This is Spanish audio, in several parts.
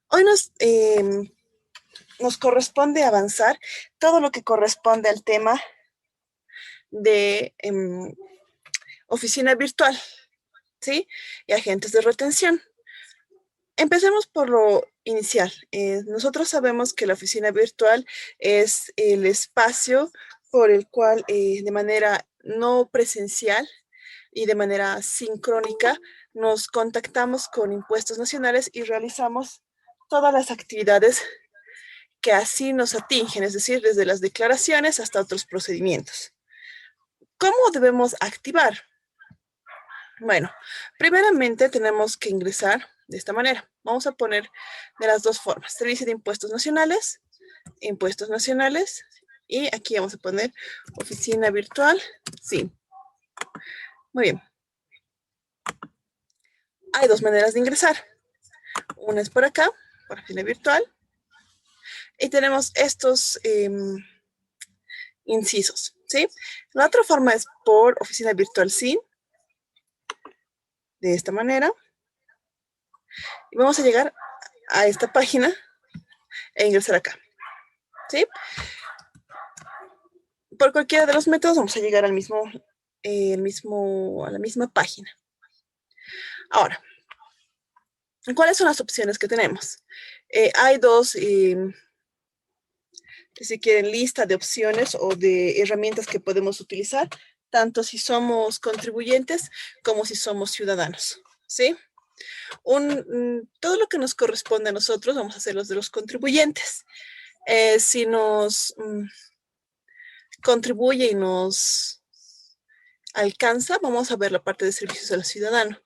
Hoy nos corresponde avanzar todo lo que corresponde al tema de oficina virtual, ¿sí? Y agentes de retención. Empecemos por lo inicial. Nosotros sabemos que la oficina virtual es el espacio por el cual de manera no presencial y de manera sincrónica nos contactamos con impuestos nacionales y realizamos todas las actividades que así nos atingen, es decir, desde las declaraciones hasta otros procedimientos. ¿Cómo debemos activar? Bueno, primeramente tenemos que ingresar de esta manera. Vamos a poner de las dos formas. Servicio de impuestos nacionales, y aquí vamos a poner oficina virtual, sí. Muy bien. Hay dos maneras de ingresar. Una es por acá, por oficina virtual, y tenemos estos incisos, ¿sí? La otra forma es por oficina virtual sin, de esta manera. Y vamos a llegar a esta página e ingresar acá, ¿sí? Por cualquiera de los métodos vamos a llegar al a la misma página. Ahora, ¿cuáles son las opciones que tenemos? Hay dos, si quieren, lista de opciones o de herramientas que podemos utilizar, tanto si somos contribuyentes como si somos ciudadanos, ¿sí? Todo lo que nos corresponde a nosotros vamos a hacer los de los contribuyentes. Si nos contribuye y nos alcanza, vamos a ver la parte de servicios al ciudadano.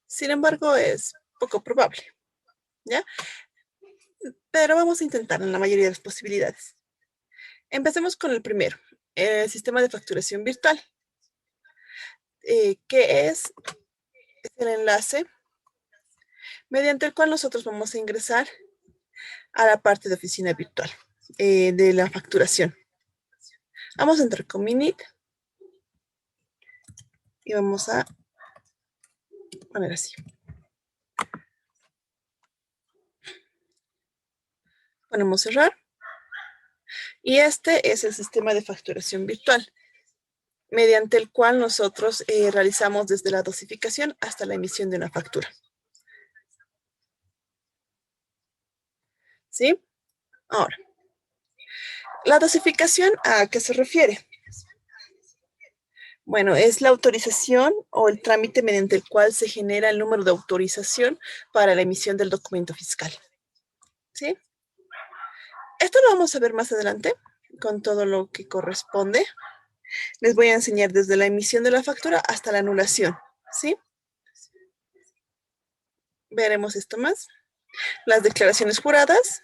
Sin embargo, es poco probable, ¿ya? Pero vamos a intentar en la mayoría de las posibilidades. Empecemos con el primero, el sistema de facturación virtual, que es el enlace mediante el cual nosotros vamos a ingresar a la parte de oficina virtual de la facturación. Vamos a entrar con Minit y vamos a poner así. Ponemos cerrar. Y este es el sistema de facturación virtual, mediante el cual nosotros realizamos desde la dosificación hasta la emisión de una factura. ¿Sí? Ahora, ¿la dosificación a qué se refiere? Bueno, es la autorización o el trámite mediante el cual se genera el número de autorización para la emisión del documento fiscal. ¿Sí? Esto lo vamos a ver más adelante con todo lo que corresponde. Les voy a enseñar desde la emisión de la factura hasta la anulación. ¿Sí? Veremos esto más. Las declaraciones juradas,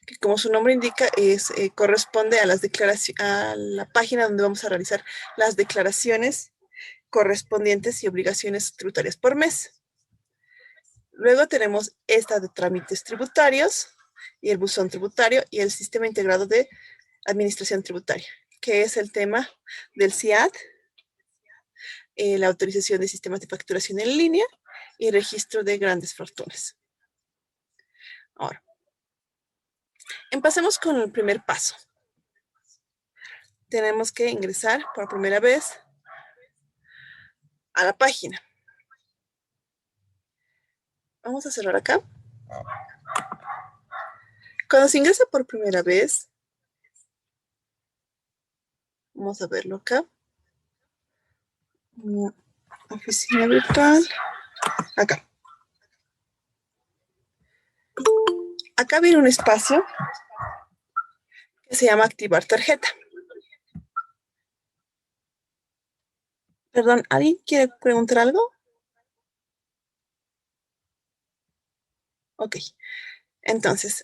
que como su nombre indica, corresponde a la página donde vamos a realizar las declaraciones correspondientes y obligaciones tributarias por mes. Luego tenemos esta de trámites tributarios y el buzón tributario y el sistema integrado de administración tributaria, que es el tema del SIAD, la autorización de sistemas de facturación en línea y registro de grandes fortunas. Ahora, empecemos con el primer paso. Tenemos que ingresar por primera vez a la página. Vamos a cerrar acá. Cuando se ingresa por primera vez, vamos a verlo acá. Oficina virtual. Acá. Acá viene un espacio que se llama activar tarjeta. Perdón, ¿alguien quiere preguntar algo? Ok. Entonces,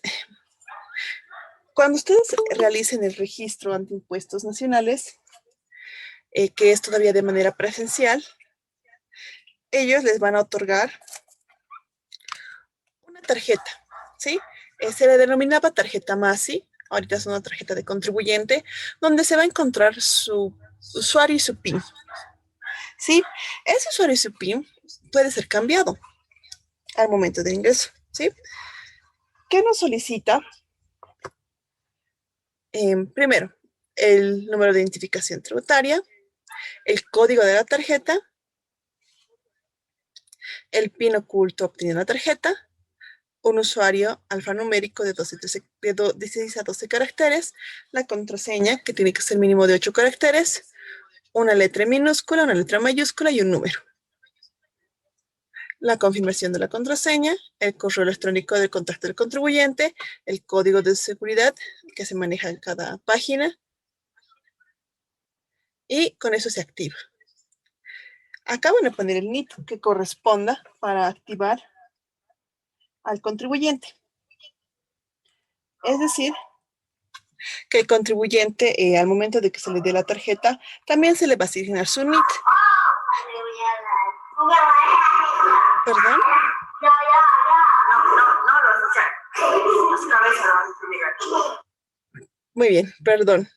cuando ustedes realicen el registro ante impuestos nacionales, que es todavía de manera presencial, ellos les van a otorgar una tarjeta, ¿sí? Se le denominaba tarjeta MASI, ahorita es una tarjeta de contribuyente, donde se va a encontrar su usuario y su PIN. ¿Sí? Ese usuario y su PIN puede ser cambiado al momento del ingreso. ¿sí? ¿Qué nos solicita? Primero, el número de identificación tributaria, el código de la tarjeta, el PIN oculto obtenido en la tarjeta, un usuario alfanumérico de 16 a 12 caracteres, la contraseña, que tiene que ser mínimo de 8 caracteres, una letra minúscula, una letra mayúscula y un número. La confirmación de la contraseña, el correo electrónico del contacto del contribuyente, el código de seguridad que se maneja en cada página, y con eso se activa. Acá van a poner el NIP que corresponda para activar al contribuyente. Es decir, que el contribuyente, al momento de que se le dé la tarjeta, también se le va a asignar su NIT. ¿Perdón? Muy bien, perdón.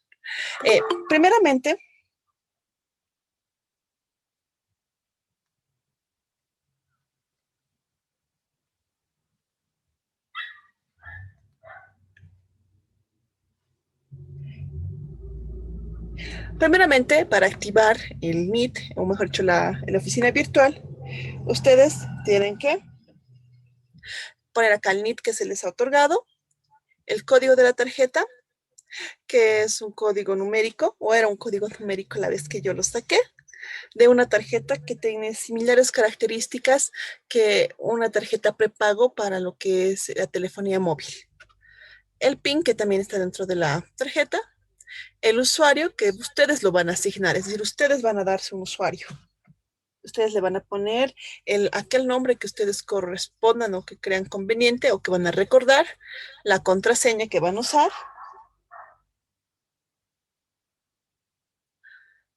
Primeramente, para activar el Meet, o mejor dicho, la oficina virtual, ustedes tienen que poner acá el NIT que se les ha otorgado, el código de la tarjeta, que es un código numérico, o era un código numérico la vez que yo lo saqué, de una tarjeta que tiene similares características que una tarjeta prepago para lo que es la telefonía móvil. El PIN, que también está dentro de la tarjeta, el usuario, que ustedes lo van a asignar, es decir, ustedes van a darse un usuario. Ustedes le van a poner aquel nombre que ustedes correspondan o que crean conveniente o que van a recordar, la contraseña que van a usar,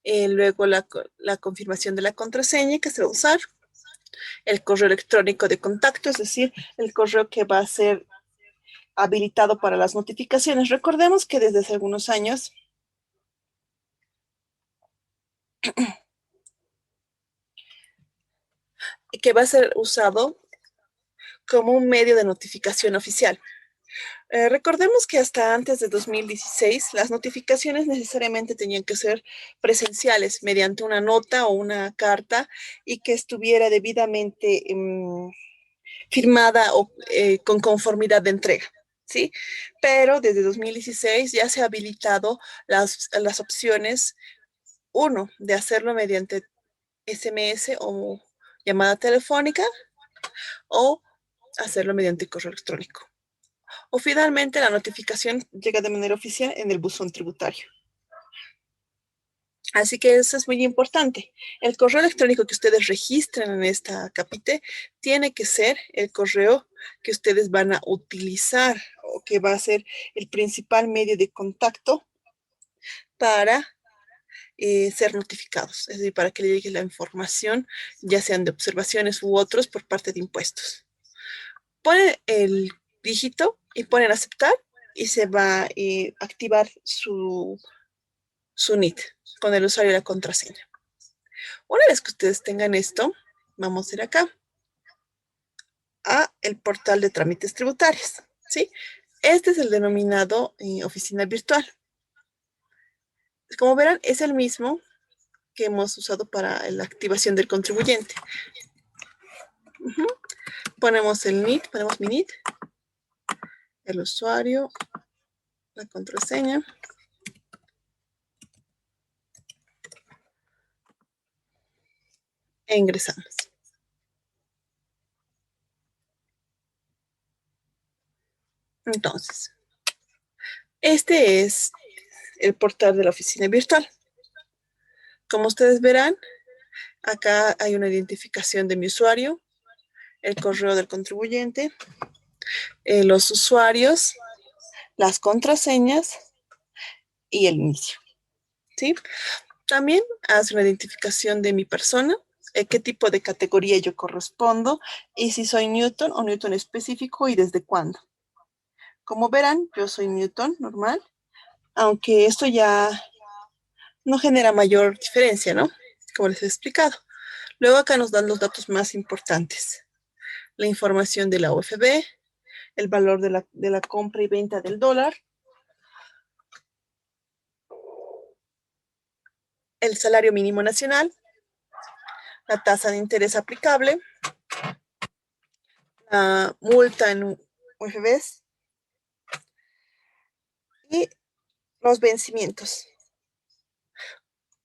luego la confirmación de la contraseña que se va a usar, el correo electrónico de contacto, es decir, el correo que va a ser habilitado para las notificaciones. Recordemos que desde hace algunos años que va a ser usado como un medio de notificación oficial. Recordemos que hasta antes de 2016 las notificaciones necesariamente tenían que ser presenciales mediante una nota o una carta y que estuviera debidamente firmada o con conformidad de entrega. ¿Sí? Pero desde 2016 ya se ha habilitado las opciones, uno, de hacerlo mediante SMS o llamada telefónica o hacerlo mediante correo electrónico. O finalmente la notificación llega de manera oficial en el buzón tributario. Así que eso es muy importante. El correo electrónico que ustedes registran en esta capite tiene que ser el correo que ustedes van a utilizar o que va a ser el principal medio de contacto para ser notificados, es decir, para que le llegue la información, ya sean de observaciones u otros por parte de impuestos. Ponen el dígito y ponen aceptar y se va a activar su NIT con el usuario y la contraseña. Una vez que ustedes tengan esto, vamos a ir acá a el portal de trámites tributarios, ¿sí? Este es el denominado oficina virtual. Como verán, es el mismo que hemos usado para la activación del contribuyente. Ponemos el NIT, ponemos mi NIT, el usuario, la contraseña. E ingresamos. Entonces, este es el portal de la oficina virtual. Como ustedes verán, acá hay una identificación de mi usuario, el correo del contribuyente, los usuarios, las contraseñas y el inicio, ¿sí? También hace una identificación de mi persona, qué tipo de categoría yo correspondo y si soy Newton o Newton específico y desde cuándo. Como verán, yo soy Newton normal, aunque esto ya no genera mayor diferencia, ¿no? Como les he explicado. Luego acá nos dan los datos más importantes. la información de la UFB, el valor de la compra y venta del dólar, el salario mínimo nacional, la tasa de interés aplicable, la multa en UFBs y los vencimientos.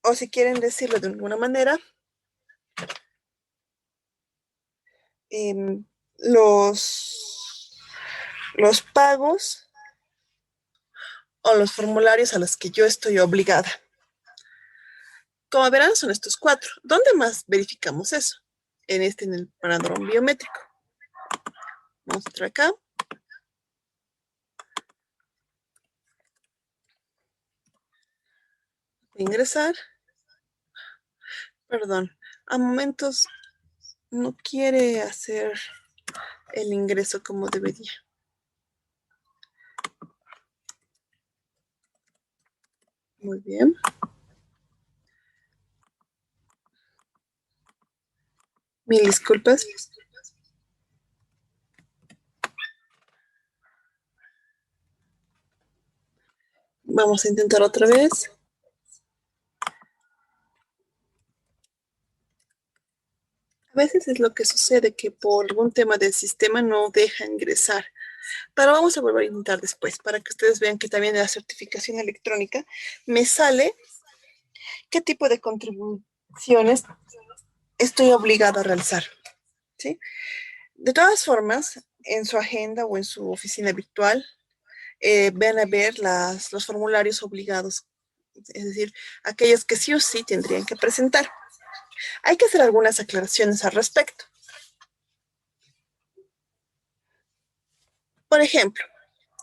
O si quieren decirlo de alguna manera, eh, los pagos o los formularios a los que yo estoy obligada. Como verán, son estos cuatro. ¿Dónde más verificamos eso? En el paradrón biométrico. Vamos a entrar acá. Ingresar. Perdón. A momentos no quiere hacer el ingreso como debería. Muy bien. Mil disculpas. Vamos a intentar otra vez. A veces es lo que sucede, que por algún tema del sistema no deja ingresar. Pero vamos a volver a intentar después, para que ustedes vean que también en la certificación electrónica me sale qué tipo de contribuciones estoy obligado a realizar, ¿sí? De todas formas, en su agenda o en su oficina virtual, van a ver los formularios obligados, es decir, aquellos que sí o sí tendrían que presentar. Hay que hacer algunas aclaraciones al respecto. Por ejemplo,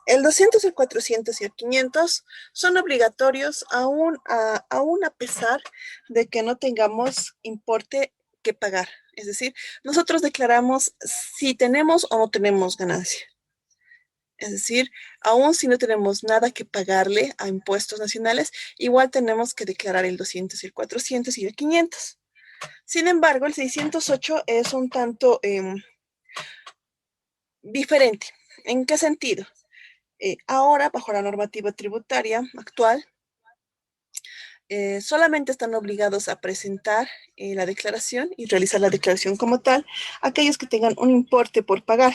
el 200, el 400 y el 500 son obligatorios aún a pesar de que no tengamos importe que pagar. Es decir, nosotros declaramos si tenemos o no tenemos ganancia. Es decir, aún si no tenemos nada que pagarle a impuestos nacionales, igual tenemos que declarar el 200, el 400 y el 500. Sin embargo, el 608 es un tanto diferente. ¿En qué sentido? Ahora, bajo la normativa tributaria actual, solamente están obligados a presentar la declaración y realizar la declaración como tal aquellos que tengan un importe por pagar.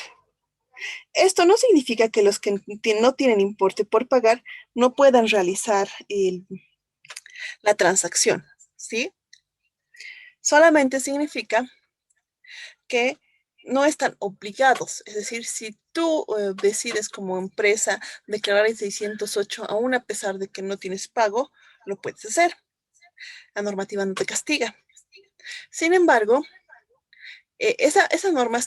Esto no significa que los que no tienen importe por pagar no puedan realizar la transacción, ¿sí? Solamente significa que no están obligados. Es decir, si tú decides como empresa declarar el 608 aún a pesar de que no tienes pago, lo puedes hacer. La normativa no te castiga. Sin embargo, esa norma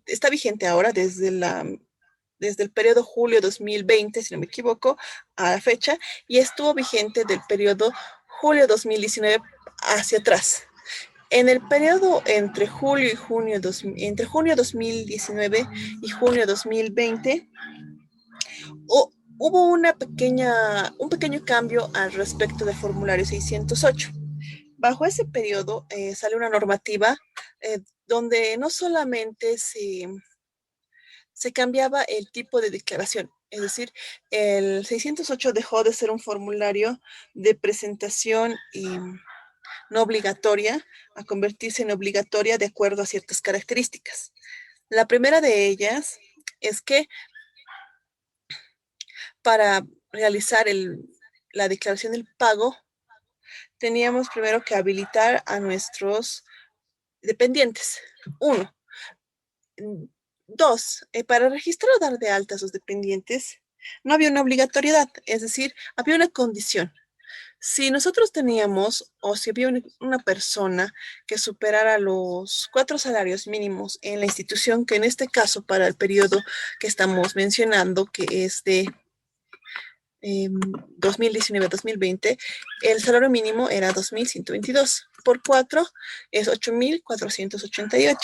está vigente ahora desde el periodo julio 2020, si no me equivoco, a la fecha, y estuvo vigente del periodo julio 2019 hacia atrás. En el periodo entre julio y junio, entre junio 2019 y junio 2020, hubo un pequeño cambio al respecto del formulario 608. Bajo ese periodo sale una normativa donde no solamente se cambiaba el tipo de declaración, es decir, el 608 dejó de ser un formulario de presentación y no obligatoria a convertirse en obligatoria de acuerdo a ciertas características. La primera de ellas es que para realizar la declaración del pago, teníamos primero que habilitar a nuestros dependientes. Uno. Dos, para registrar o dar de alta a sus dependientes, no había una obligatoriedad, es decir, había una condición. Si nosotros teníamos o si había una persona que superara los 4 salarios mínimos en la institución, que en este caso para el periodo que estamos mencionando, que es de 2019-2020, el salario mínimo era 2.122. Por 4 es 8.488.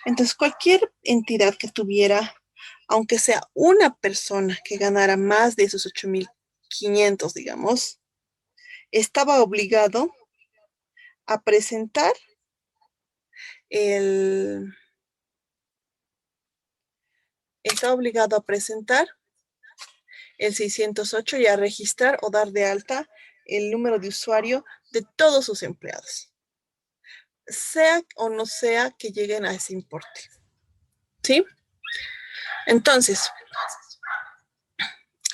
Entonces, cualquier entidad que tuviera, aunque sea una persona que ganara más de esos 8.500, digamos, estaba obligado a presentar el, está obligado a presentar el 608 y a registrar o dar de alta el número de usuario de todos sus empleados, sea o no sea que lleguen a ese importe. ¿Sí? Entonces,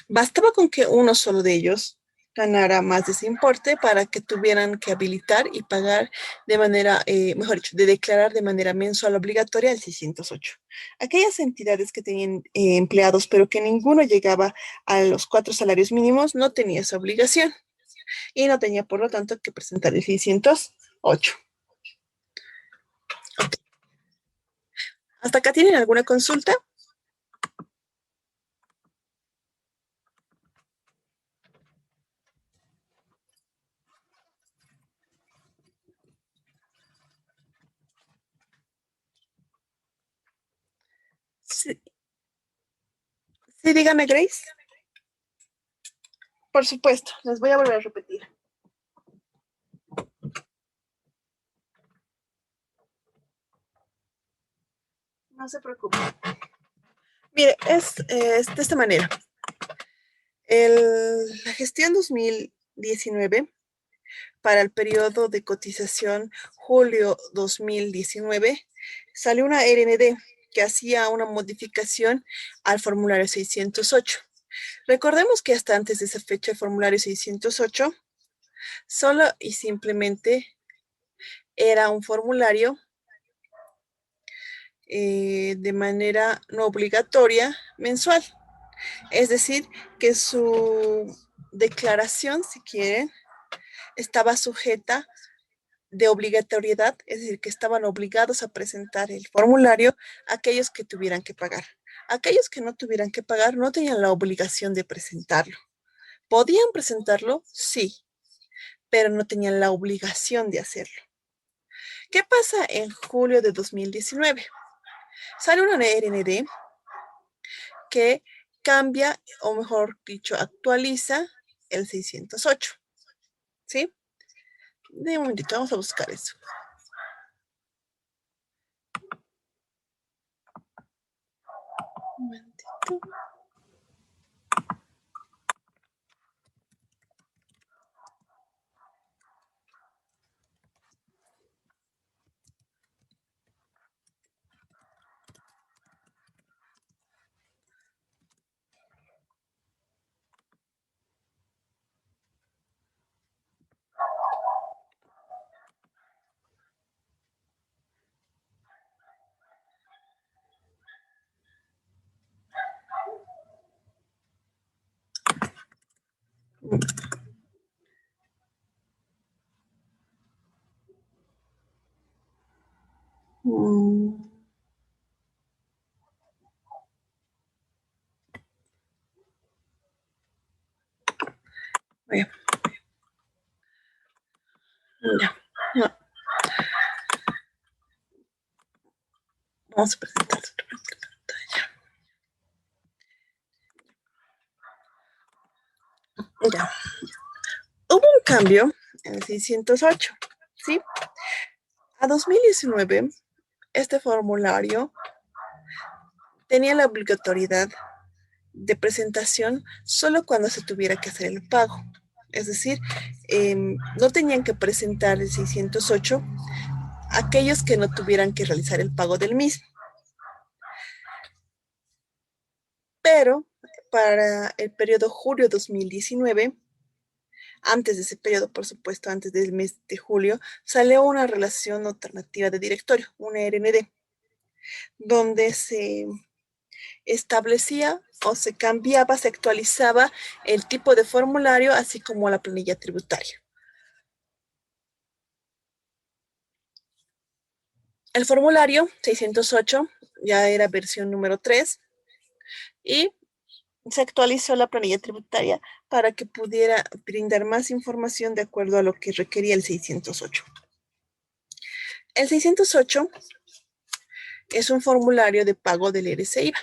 bastaba con que uno solo de ellos ganara más de ese importe para que tuvieran que habilitar y pagar de manera, mejor dicho, de declarar de manera mensual obligatoria el 608. Aquellas entidades que tenían empleados, pero que ninguno llegaba a los 4 salarios mínimos, no tenía esa obligación y no tenía, por lo tanto, que presentar el 608. Okay. ¿Hasta acá tienen alguna consulta? Sí, sí, dígame, Grace. Por supuesto, les voy a volver a repetir. No se preocupe. Mire, es de esta manera. La gestión 2019 para el periodo de cotización julio 2019 salió una RND que hacía una modificación al formulario 608. Recordemos que hasta antes de esa fecha el formulario 608 solo y simplemente era un formulario de manera no obligatoria mensual. Es decir, que su declaración, si quieren, estaba sujeta de obligatoriedad, es decir, que estaban obligados a presentar el formulario aquellos que tuvieran que pagar. Aquellos que no tuvieran que pagar no tenían la obligación de presentarlo. ¿Podían presentarlo? Sí, pero no tenían la obligación de hacerlo. ¿Qué pasa en julio de 2019? Sale una RND que cambia, o mejor dicho, actualiza el 608. ¿Sí? De un momentito, vamos a buscar eso. Un momentito. Mm, Bien, ya. No, vamos a presentar otra pantalla. Ya. Hubo un cambio en el 608, ¿sí? A 2019, este formulario tenía la obligatoriedad de presentación solo cuando se tuviera que hacer el pago. Es decir, no tenían que presentar el 608 aquellos que no tuvieran que realizar el pago del mismo. Pero para el periodo julio 2019, antes de ese periodo, por supuesto, antes del mes de julio, salió una relación alternativa de directorio, una RND, donde se establecía o se cambiaba, se actualizaba el tipo de formulario, así como la planilla tributaria. El formulario 608 ya era versión número 3 y se actualizó la planilla tributaria para que pudiera brindar más información de acuerdo a lo que requería el 608. El 608 es un formulario de pago del RCIVA.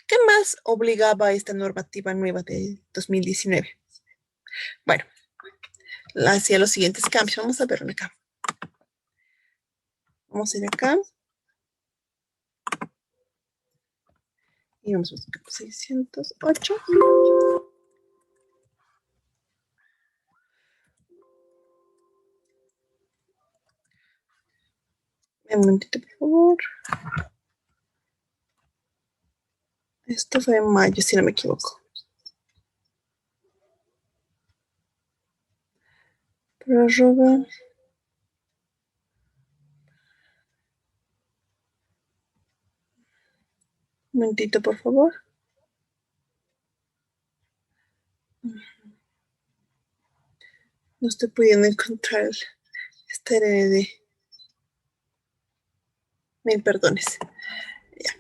¿Qué más obligaba a esta normativa nueva de 2019? Bueno, hacía los siguientes cambios. Vamos a verlo acá. Vamos a ir acá. Y vamos a buscar 608. Un momentito, por favor. Esto fue en mayo, si no me equivoco. Prórroga. Un momentito, por favor. No estoy pudiendo encontrar este RND. Mil perdones. Ya.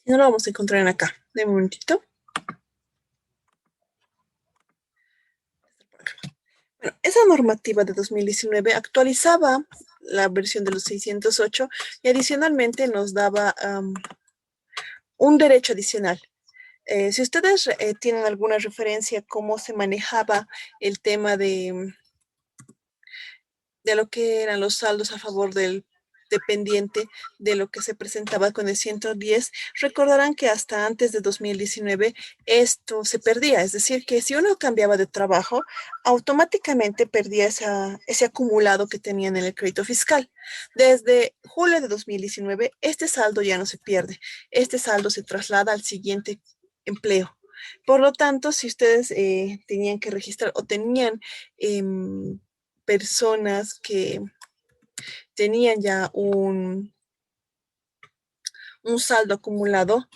No lo vamos a encontrar en acá. De un momentito. Bueno, esa normativa de 2019 actualizaba la versión de los 608 y adicionalmente nos daba un derecho adicional. Si ustedes tienen alguna referencia a cómo se manejaba el tema de lo que eran los saldos a favor del dependiente de lo que se presentaba con el 110, recordarán que hasta antes de 2019 esto se perdía, es decir, que si uno cambiaba de trabajo, automáticamente perdía ese acumulado que tenían en el crédito fiscal. Desde julio de 2019, este saldo ya no se pierde, este saldo se traslada al siguiente empleo. Por lo tanto, si ustedes tenían que registrar o tenían personas que tenían ya un saldo acumulado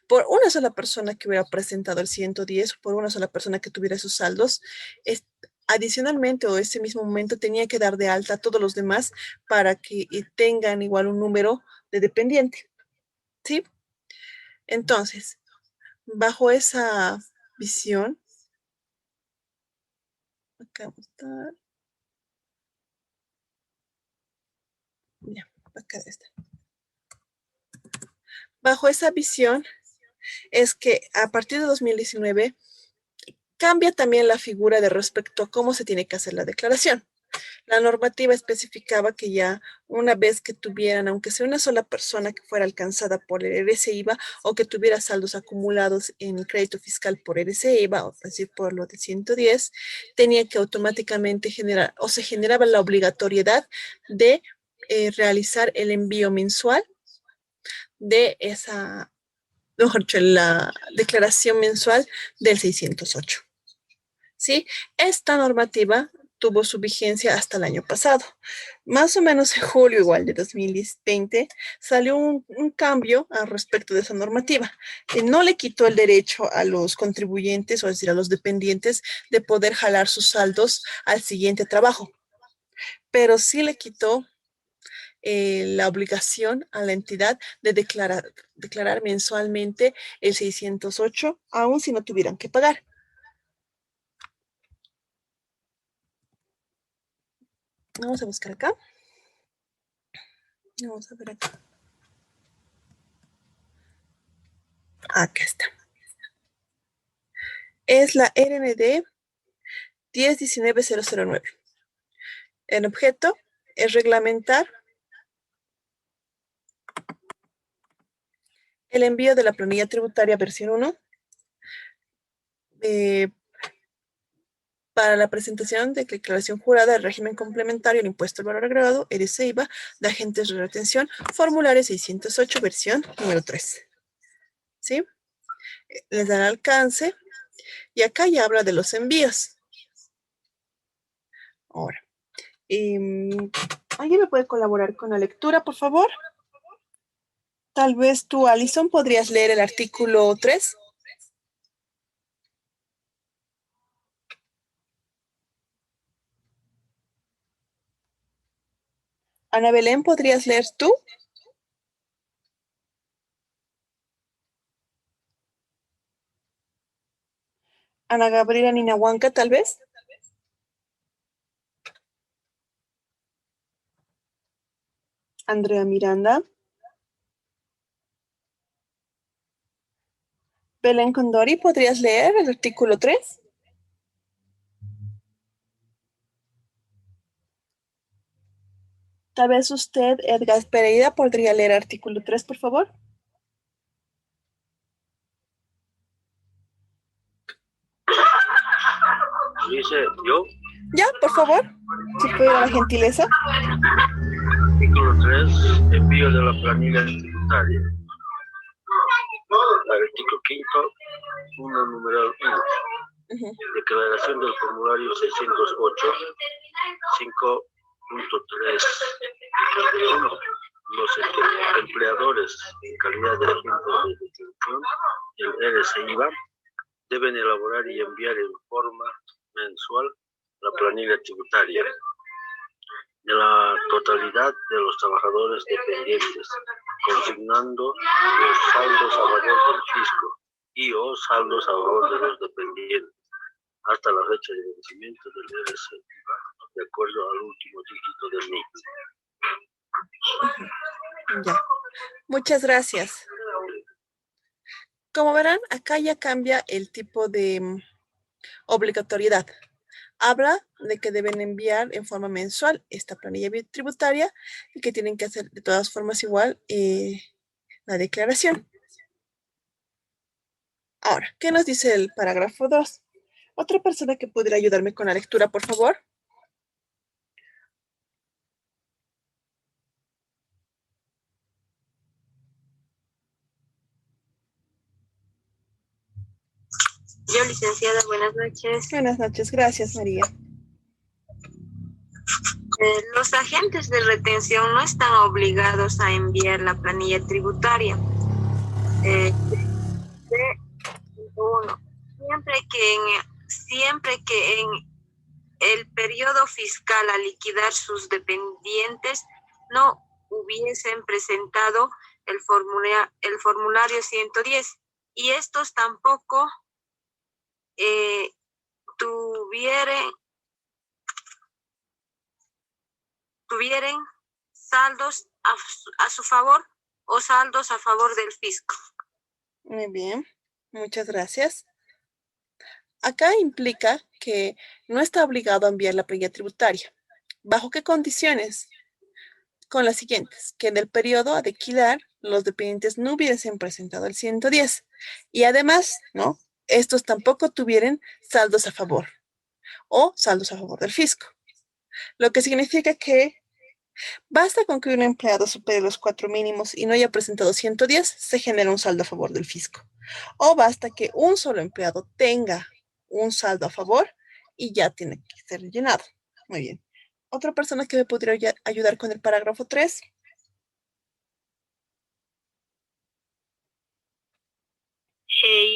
por una sola persona que hubiera presentado el 110, por una sola persona que tuviera esos saldos, adicionalmente o ese mismo momento tenía que dar de alta a todos los demás para que tengan igual un número de dependiente, ¿sí? Entonces, bajo esa visión, acá vamos a estar, ya, acá está. Bajo esa visión es que a partir de 2019 cambia también la figura de respecto a cómo se tiene que hacer la declaración. La normativa especificaba que ya una vez que tuvieran, aunque sea una sola persona que fuera alcanzada por el RCIVA o que tuviera saldos acumulados en el crédito fiscal por RCIVA, o es decir, por lo de 110, tenía que automáticamente generar o se generaba la obligatoriedad de realizar el envío mensual de esa, mejor dicho, la declaración mensual del 608. ¿Sí? Esta normativa tuvo su vigencia hasta el año pasado. Más o menos en julio igual de 2020 salió un cambio al respecto de esa normativa. No le quitó el derecho a los contribuyentes, o es decir, a los dependientes, de poder jalar sus saldos al siguiente trabajo, pero sí le quitó la obligación a la entidad de declarar mensualmente el 608, aun si no tuvieran que pagar. Vamos a buscar acá. Vamos a ver acá. Acá está. Es la RND 1019-009. El objeto es reglamentar el envío de la planilla tributaria versión 1 eh, para la presentación de declaración jurada del régimen complementario al impuesto al valor agregado, RCIVA, de agentes de retención, formulario 608, versión número 3. ¿Sí? Les dan alcance y acá ya habla de los envíos. Ahora, ¿alguien me puede colaborar con la lectura, por favor? Tal vez tú, Alison, podrías leer el artículo 3. Ana Belén, ¿podrías leer tú? Ana Gabriela Ninahuanca, tal vez. Andrea Miranda. Belén Condori, ¿podrías leer el artículo 3? Tal vez usted, Edgar Pereira, podría leer el artículo 3, por favor. Dice yo. Ya, por favor, si puede dar la gentileza. Artículo 3, envío de la planilla tributaria. Artículo 5, 1, numeral 1. Declaración del formulario 608, 5.3. 1. Los empleadores en calidad de agentes de distribución del RCIVA deben elaborar y enviar en forma mensual la planilla tributaria de la totalidad de los trabajadores dependientes, consignando los saldos a favor del fisco y o saldos a favor de los dependientes hasta la fecha de vencimiento del RCIVA, de acuerdo al último dígito del NIT. Ya. Muchas gracias. Como verán, acá ya cambia el tipo de obligatoriedad. Habla de que deben enviar en forma mensual esta planilla tributaria y que tienen que hacer de todas formas igual la declaración. Ahora, ¿qué nos dice el parágrafo 2? ¿Otra persona que pudiera ayudarme con la lectura, por favor? Yo, licenciada, buenas noches. Buenas noches, gracias, María. Los agentes de retención no están obligados a enviar la planilla tributaria. Uno, siempre que en el periodo fiscal a liquidar sus dependientes no hubiesen presentado el formulario 110 y estos tampoco tuvieren saldos a su favor o saldos a favor del fisco. Muy bien, muchas gracias. Acá implica que no está obligado a enviar la planilla tributaria. ¿Bajo qué condiciones? Con las siguientes, que en el periodo a liquidar los dependientes no hubiesen presentado el 110 y además, ¿no? Estos tampoco tuvieran saldos a favor o saldos a favor del fisco. Lo que significa que basta con que un empleado supere los 4 mínimos y no haya presentado 110, se genera un saldo a favor del fisco. O basta que un solo empleado tenga un saldo a favor y ya tiene que ser rellenado. Muy bien. ¿Otra persona que me podría ayudar con el parágrafo 3?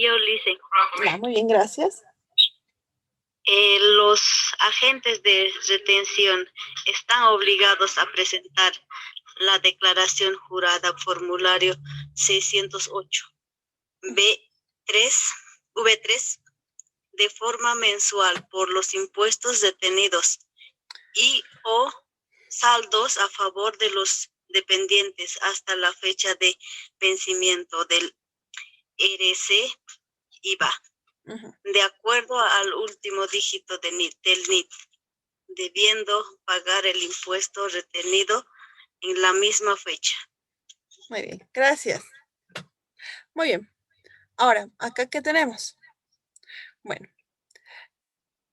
Yo, Lice. Muy bien, gracias. Los agentes de retención están obligados a presentar la declaración jurada formulario 608 V3 de forma mensual por los impuestos retenidos y o saldos a favor de los dependientes hasta la fecha de vencimiento del RCIVA. De acuerdo al último dígito del NIT, debiendo pagar el impuesto retenido en la misma fecha. Muy bien, gracias. Muy bien. Ahora, ¿acá qué tenemos? Bueno,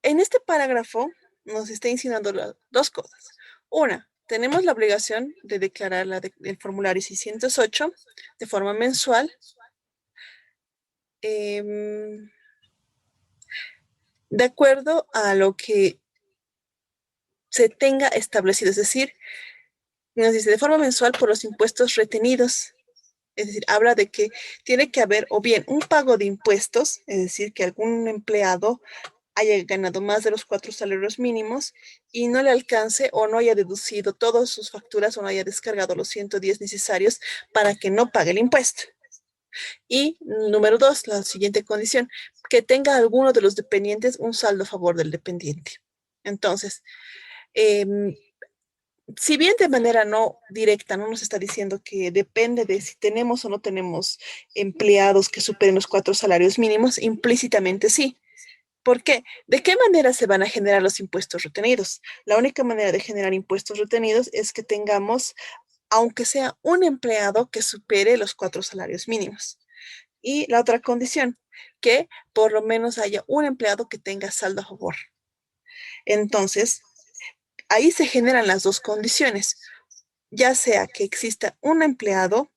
en este parágrafo nos está insinuando dos cosas. Una, tenemos la obligación de declarar el formulario 608 de forma mensual. De acuerdo a lo que se tenga establecido, es decir, nos dice de forma mensual por los impuestos retenidos, es decir, habla de que tiene que haber o bien un pago de impuestos, es decir, que algún empleado haya ganado más de los 4 salarios mínimos y no le alcance o no haya deducido todas sus facturas o no haya descargado los 110 necesarios para que no pague el impuesto. Y número 2, la siguiente condición, que tenga alguno de los dependientes un saldo a favor del dependiente. Entonces, si bien de manera no directa no nos está diciendo que depende de si tenemos o no tenemos empleados que superen los 4 salarios mínimos, implícitamente sí. ¿Por qué? ¿De qué manera se van a generar los impuestos retenidos? La única manera de generar impuestos retenidos es que tengamos, aunque sea un empleado que supere los 4 salarios mínimos. Y la otra condición, que por lo menos haya un empleado que tenga saldo a favor. Entonces, ahí se generan las dos condiciones, ya sea que exista un empleado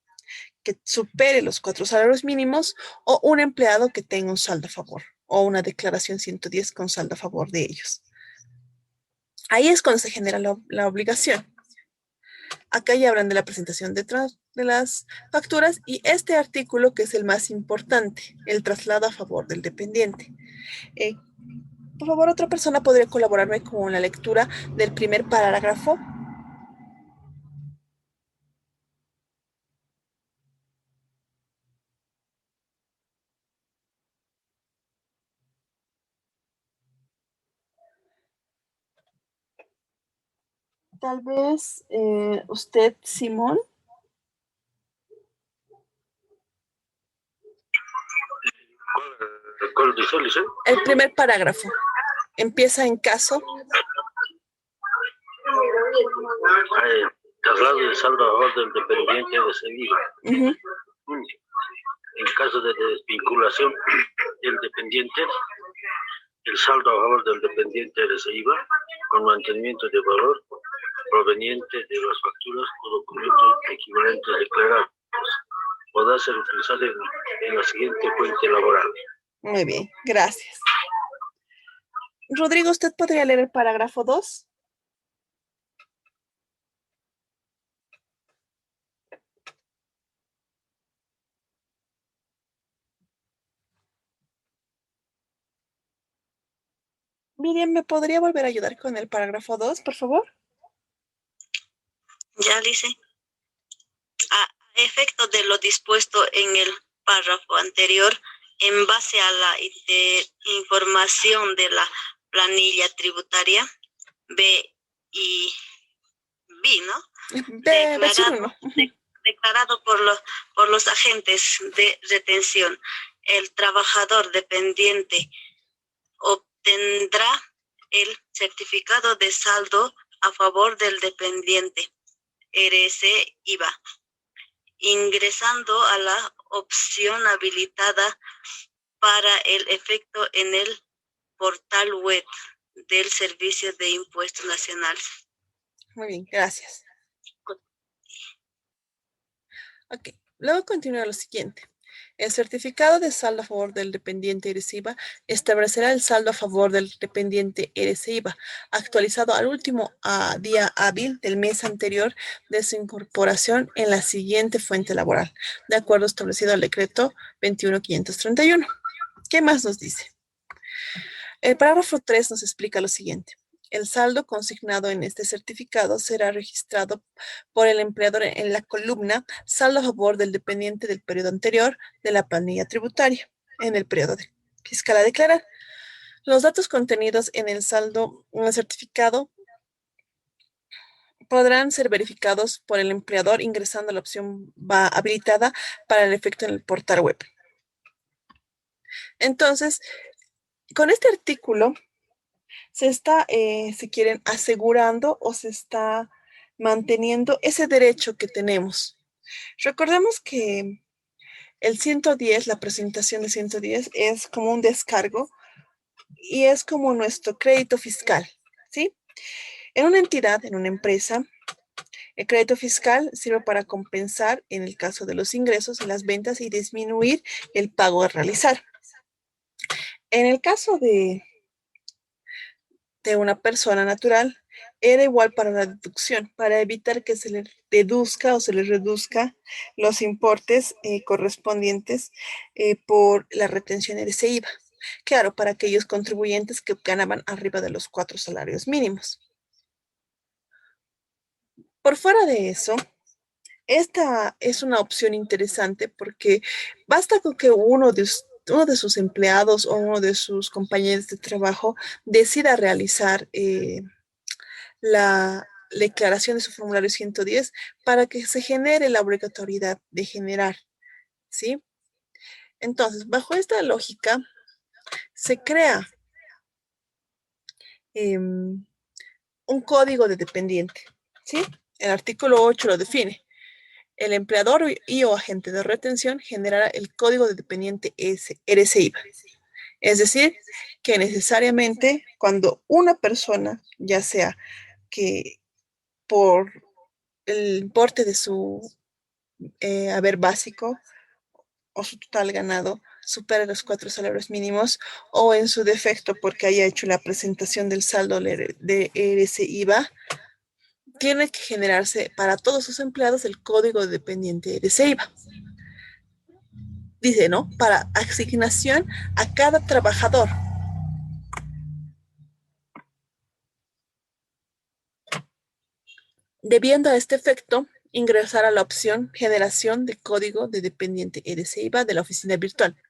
que supere los 4 salarios mínimos o un empleado que tenga un saldo a favor o una declaración 110 con saldo a favor de ellos. Ahí es cuando se genera la obligación. Acá ya hablan de la presentación de las facturas y este artículo que es el más importante, el traslado a favor del dependiente. Por favor, otra persona podría colaborarme con la lectura del primer parágrafo. Tal vez usted, Simón. ¿Cuál dice, Lice? El primer parágrafo empieza en caso. Traslado del saldo a favor del dependiente de IVA. En caso de desvinculación del dependiente, el saldo a favor del dependiente de IVA con mantenimiento de valor proveniente de las facturas o documentos equivalentes declarados podrá ser utilizado en la siguiente fuente laboral. Muy bien, gracias. Rodrigo, ¿usted podría leer el parágrafo 2? Miriam, ¿me podría volver a ayudar con el parágrafo 2, por favor? Ya, Lice. A efecto de lo dispuesto en el párrafo anterior, en base a la información de la planilla tributaria B y B, ¿no? Declarado por los agentes de retención, el trabajador dependiente obtendrá el certificado de saldo a favor del dependiente, RS-IVA, ingresando a la opción habilitada para el efecto en el portal web del Servicio de Impuestos Nacionales. Muy bien, gracias. Ok, luego continúa lo siguiente. El certificado de saldo a favor del dependiente RS-IVA establecerá el saldo a favor del dependiente RS-IVA, actualizado al último día hábil del mes anterior de su incorporación en la siguiente fuente laboral, de acuerdo establecido al decreto 21.531. ¿Qué más nos dice? El parágrafo 3 nos explica lo siguiente. El saldo consignado en este certificado será registrado por el empleador en la columna saldo a favor del dependiente del periodo anterior de la planilla tributaria en el periodo fiscal a declarar. Los datos contenidos en el saldo en el certificado podrán ser verificados por el empleador ingresando a la opción habilitada para el efecto en el portal web. Entonces, con este artículo se está, si quieren, asegurando o se está manteniendo ese derecho que tenemos. Recordemos que el 110, la presentación de 110 es como un descargo y es como nuestro crédito fiscal, ¿sí? En una entidad, en una empresa, el crédito fiscal sirve para compensar en el caso de los ingresos y las ventas y disminuir el pago a realizar. En el caso de una persona natural, era igual para la deducción, para evitar que se le deduzca o se le reduzca los importes correspondientes por la retención de ese IVA. Claro, para aquellos contribuyentes que ganaban arriba de los 4 salarios mínimos. Por fuera de eso, esta es una opción interesante porque basta con que uno de sus empleados o uno de sus compañeros de trabajo decida realizar la declaración de su formulario 110 para que se genere la obligatoriedad de generar, ¿sí? Entonces, bajo esta lógica, se crea un código de dependiente, ¿sí? El artículo 8 lo define. El empleador y o agente de retención generará el código de dependiente RS-IVA. Es decir, que necesariamente cuando una persona, ya sea que por el importe de su haber básico o su total ganado supera los 4 salarios mínimos, o en su defecto porque haya hecho la presentación del saldo de ERC-IVA, tiene que generarse para todos sus empleados el código de dependiente ERC-IVA. Dice, ¿no? Para asignación a cada trabajador. Debiendo a este efecto, ingresar a la opción Generación de código de dependiente ERC-IVA de la oficina virtual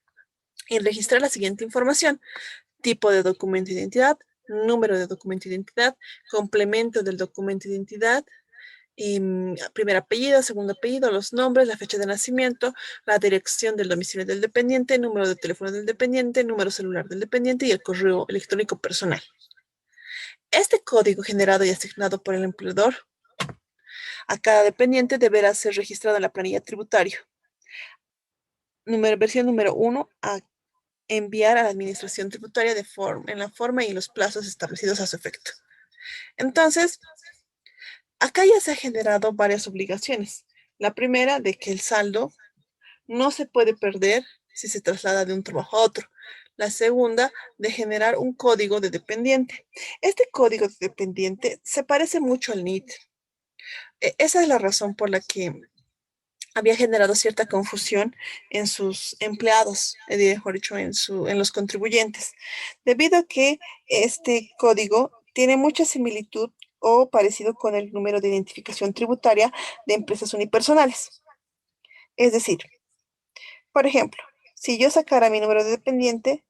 y registrar la siguiente información: tipo de documento de identidad, número de documento de identidad, complemento del documento de identidad, primer apellido, segundo apellido, los nombres, la fecha de nacimiento, la dirección del domicilio del dependiente, número de teléfono del dependiente, número celular del dependiente y el correo electrónico personal. Este código generado y asignado por el empleador a cada dependiente deberá ser registrado en la planilla tributaria. Versión número 1, a enviar a la administración tributaria en la forma y los plazos establecidos a su efecto. Entonces, acá ya se han generado varias obligaciones. La primera, de que el saldo no se puede perder si se traslada de un trabajo a otro. La segunda, de generar un código de dependiente. Este código de dependiente se parece mucho al NIT. Esa es la razón por la que había generado cierta confusión en sus empleados, mejor dicho, en los contribuyentes, debido a que este código tiene mucha similitud o parecido con el número de identificación tributaria de empresas unipersonales. Es decir, por ejemplo, si yo sacara mi número de dependiente,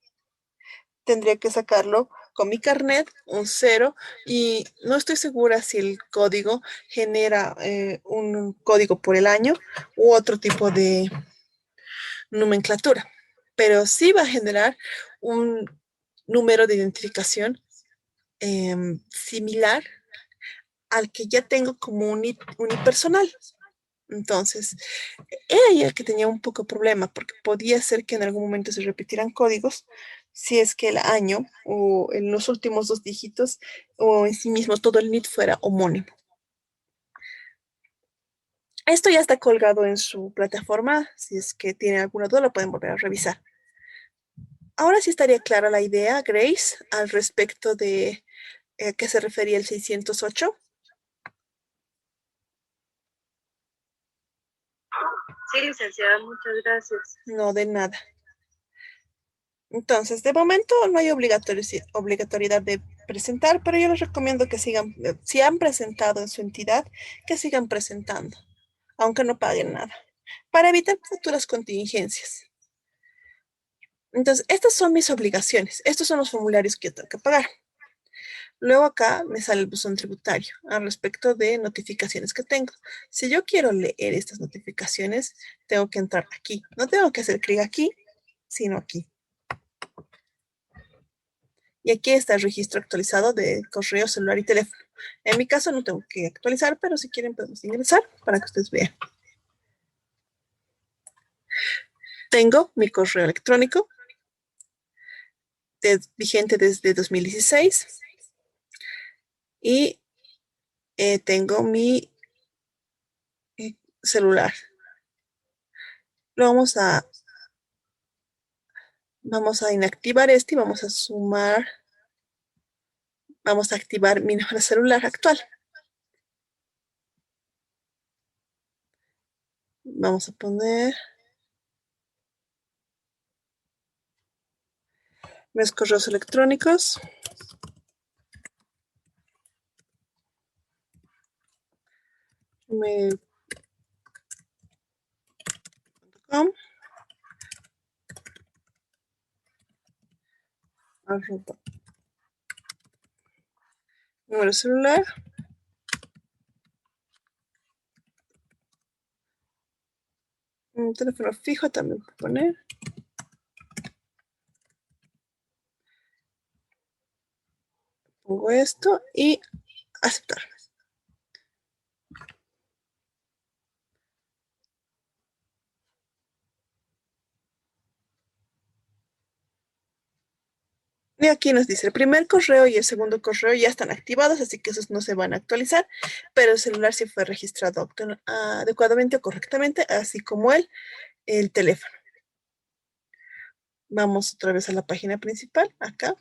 tendría que sacarlo con mi carnet, un cero, y no estoy segura si el código genera un código por el año u otro tipo de nomenclatura, pero sí va a generar un número de identificación similar al que ya tengo como unipersonal. Entonces, era ya que tenía un poco de problema porque podía ser que en algún momento se repitieran códigos si es que el año o en los últimos 2 dígitos o en sí mismo todo el NIT fuera homónimo. Esto ya está colgado en su plataforma. Si es que tienen alguna duda, lo pueden volver a revisar. Ahora sí estaría clara la idea, Grace, al respecto de qué se refería el 608. Sí, licenciada, muchas gracias. No, de nada. Entonces, de momento no hay obligatoriedad de presentar, pero yo les recomiendo que sigan, si han presentado en su entidad, que sigan presentando, aunque no paguen nada, para evitar futuras contingencias. Entonces, estas son mis obligaciones. Estos son los formularios que yo tengo que pagar. Luego acá me sale el buzón tributario al respecto de notificaciones que tengo. Si yo quiero leer estas notificaciones, tengo que entrar aquí. No tengo que hacer clic aquí, sino aquí. Y aquí está el registro actualizado de correo, celular y teléfono. En mi caso no tengo que actualizar, pero si quieren podemos ingresar para que ustedes vean. Tengo mi correo electrónico vigente desde 2016 y tengo mi celular. Lo vamos a inactivar este y vamos a activar mi número celular actual. Vamos a poner mis correos electrónicos. gmail.com arroba número celular. Un teléfono fijo también puedo poner. Pongo esto y aceptar. Y aquí nos dice, el primer correo y el segundo correo ya están activados, así que esos no se van a actualizar, pero el celular sí fue registrado adecuadamente o correctamente, así como el teléfono. Vamos otra vez a la página principal, acá.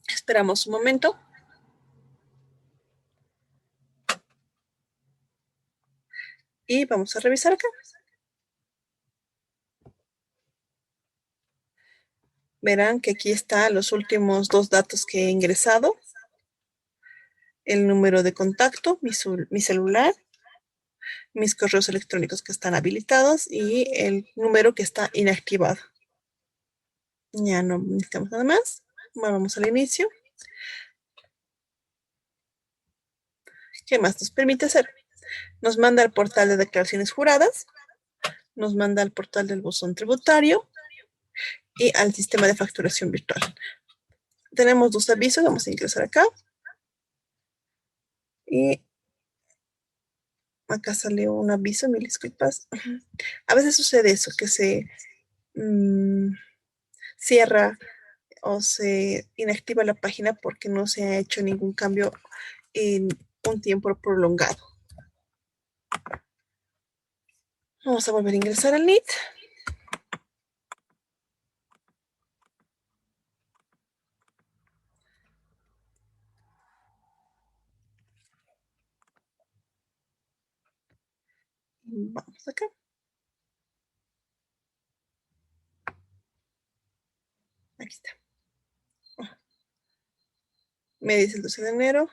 Esperamos un momento. Y vamos a revisar acá. Verán que aquí están los últimos 2 datos que he ingresado. El número de contacto, mi celular, mis correos electrónicos que están habilitados y el número que está inactivado. Ya no necesitamos nada más. Vamos al inicio. ¿Qué más nos permite hacer? Nos manda al portal de declaraciones juradas, nos manda al portal del buzón tributario y al sistema de facturación virtual. Tenemos 2 avisos, vamos a ingresar acá. Y acá sale un aviso, mil disculpas. A veces sucede eso, que se cierra o se inactiva la página porque no se ha hecho ningún cambio en un tiempo prolongado. Vamos a volver a ingresar al NIT. Vamos acá. Aquí está. Me dice el 12 de enero.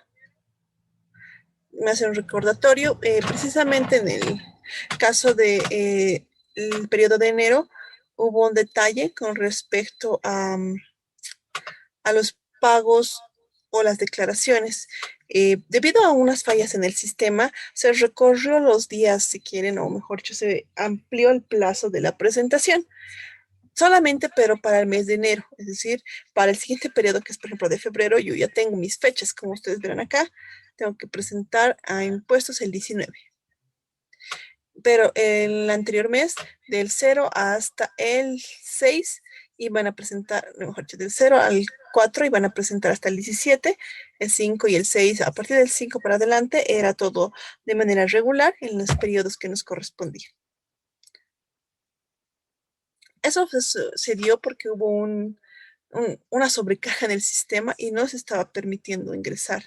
Me hace un recordatorio. Precisamente en el caso de el periodo de enero hubo un detalle con respecto a los pagos o las declaraciones. Debido a unas fallas en el sistema, se recorrió los días, si quieren, o mejor dicho, se amplió el plazo de la presentación. Solamente, pero para el mes de enero, es decir, para el siguiente periodo, que es por ejemplo de febrero, yo ya tengo mis fechas, como ustedes verán acá, tengo que presentar a impuestos el 19. Pero el anterior mes, del 0 hasta el 6, iban a presentar, mejor dicho, del 0 al 4 iban a presentar hasta el 17, el 5 y el 6. A partir del 5 para adelante era todo de manera regular en los periodos que nos correspondían. Eso se dio porque hubo una sobrecarga en el sistema y no se estaba permitiendo ingresar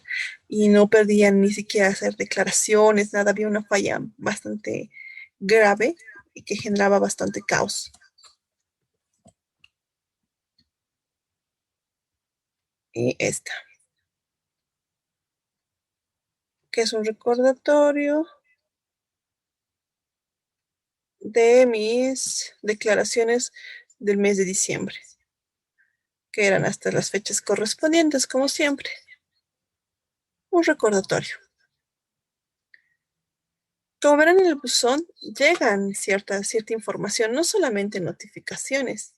y no perdían ni siquiera hacer declaraciones, nada, había una falla bastante grave y que generaba bastante caos. Y esta, que es un recordatorio de mis declaraciones del mes de diciembre, que eran hasta las fechas correspondientes, como siempre. Un recordatorio. Como verán en el buzón, llegan cierta información, no solamente notificaciones,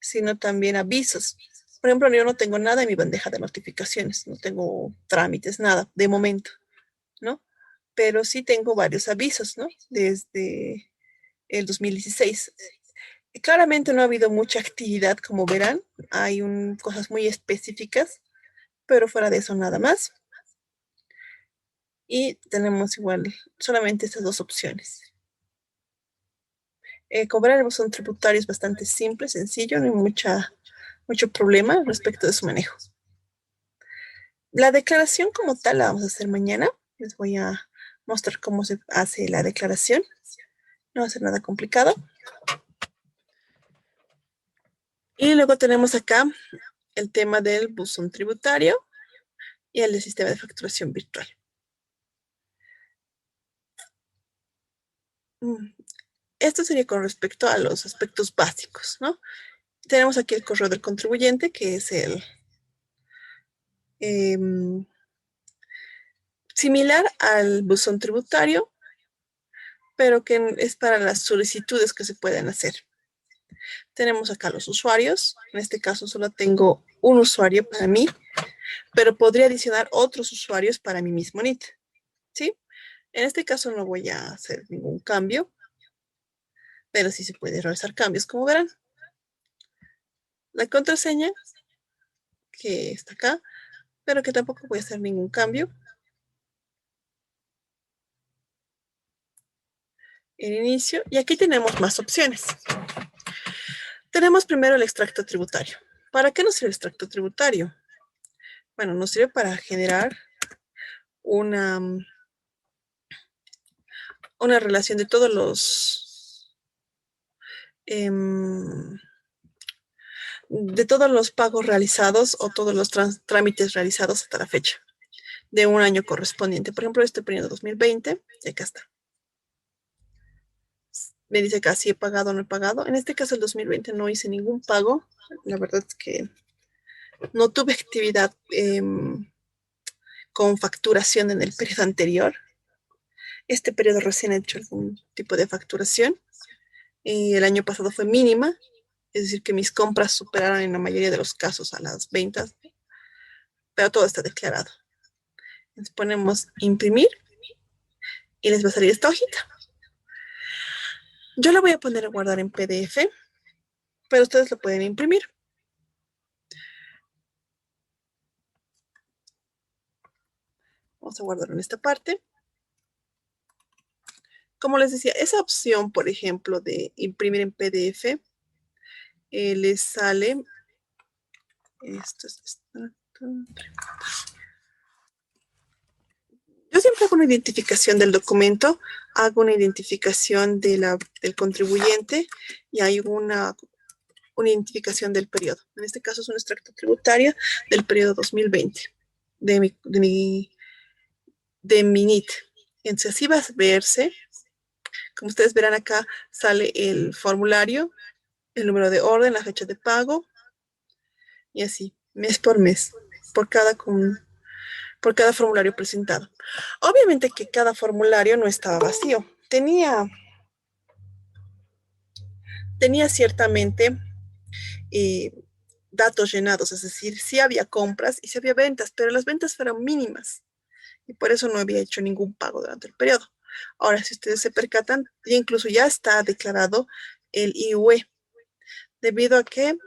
sino también avisos. Por ejemplo, yo no tengo nada en mi bandeja de notificaciones, no tengo trámites, nada, de momento, ¿no? Pero sí tengo varios avisos, ¿no? Desde el 2016. Claramente no ha habido mucha actividad, como verán, hay cosas muy específicas, pero fuera de eso nada más. Y tenemos igual solamente estas 2 opciones. Cobrar el buzón tributario es bastante simple, sencillo, no hay mucho problema respecto de su manejo. La declaración como tal la vamos a hacer mañana. Les voy a mostrar cómo se hace la declaración. No va a ser nada complicado. Y luego tenemos acá el tema del buzón tributario y el del sistema de facturación virtual. Esto sería con respecto a los aspectos básicos, ¿no? Tenemos aquí el correo del contribuyente, que es el similar al buzón tributario, pero que es para las solicitudes que se pueden hacer. Tenemos acá los usuarios. En este caso solo tengo un usuario para mí, pero podría adicionar otros usuarios para mi mismo NIT, ¿sí? En este caso no voy a hacer ningún cambio. pero sí se puede realizar cambios, como verán. La contraseña, que está acá, pero que tampoco voy a hacer ningún cambio. El inicio, y aquí tenemos más opciones. Tenemos primero el extracto tributario. ¿Para qué nos sirve el extracto tributario? Bueno, nos sirve para generar una relación de todos los pagos realizados o todos los trámites realizados hasta la fecha de un año correspondiente. Por ejemplo, este periodo 2020, y acá está. Me dice acá si he pagado o no he pagado. En este caso, el 2020 no hice ningún pago. La verdad es que no tuve actividad con facturación en el periodo anterior. Este periodo recién he hecho algún tipo de facturación. Y el año pasado fue mínima, es decir, que mis compras superaron en la mayoría de los casos a las ventas, pero todo está declarado. Les ponemos imprimir y les va a salir esta hojita. Yo la voy a poner a guardar en PDF, pero ustedes lo pueden imprimir. Vamos a guardarlo en esta parte. Como les decía, esa opción, por ejemplo, de imprimir en PDF, les sale. Yo siempre hago una identificación del documento, hago una identificación del contribuyente y hay una identificación del periodo. En este caso es un extracto tributario del periodo 2020 de mi NIT. Entonces así va a verse. Como ustedes verán acá, sale el formulario, el número de orden, la fecha de pago y así, mes por mes, por cada formulario presentado. Obviamente que cada formulario no estaba vacío. Tenía ciertamente datos llenados, es decir, sí había compras y sí había ventas, pero las ventas fueron mínimas y por eso no había hecho ningún pago durante el periodo. Ahora, si ustedes se percatan, incluso ya está declarado el IUE, debido a que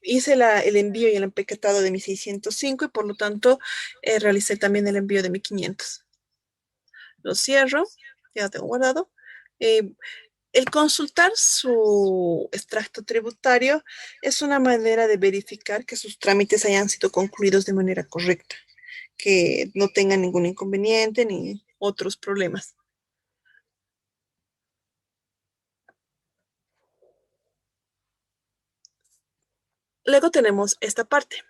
hice el envío y el empaquetado de mi 605 y por lo tanto realicé también el envío de mi 500. Lo cierro, ya lo tengo guardado. El consultar su extracto tributario es una manera de verificar que sus trámites hayan sido concluidos de manera correcta, que no tengan ningún inconveniente ni otros problemas. Luego tenemos esta parte,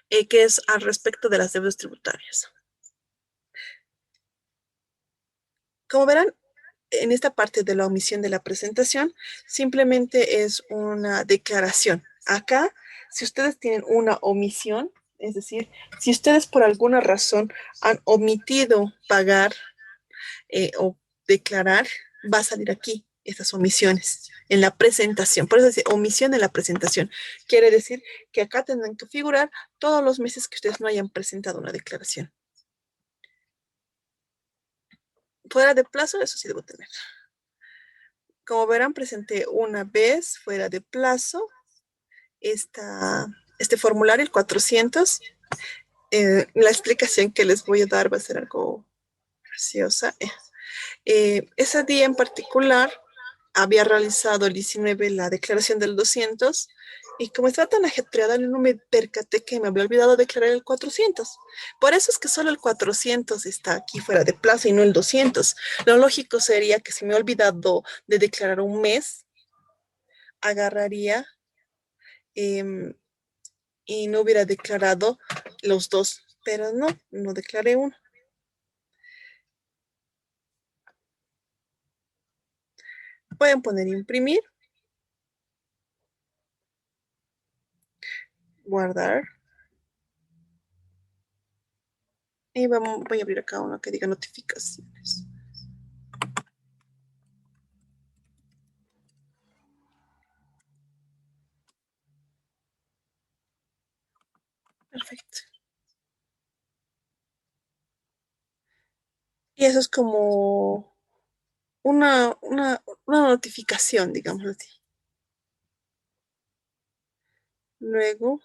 que es al respecto de las deudas tributarias. Como verán, en esta parte de la omisión de la presentación, simplemente es una declaración. Acá, si ustedes tienen una omisión, es decir, si ustedes por alguna razón han omitido pagar o declarar, va a salir aquí esas omisiones en la presentación. Por eso dice omisión en la presentación. Quiere decir que acá tendrán que figurar todos los meses que ustedes no hayan presentado una declaración. Fuera de plazo, eso sí debo tener. Como verán, presenté una vez fuera de plazo este formulario, el 400. La explicación que les voy a dar va a ser algo graciosa. Ese día en particular había realizado el 19 la declaración del 200 y como estaba tan ajetreada no me percaté que me había olvidado declarar el 400. Por eso es que solo el 400 está aquí fuera de plazo y no el 200. Lo lógico sería que si me he olvidado de declarar un mes, agarraría y no hubiera declarado los dos, pero no declaré uno. Pueden poner imprimir, guardar. Y voy a abrir acá uno que diga notificaciones. Perfecto. Y eso es como una notificación, digámoslo así. Luego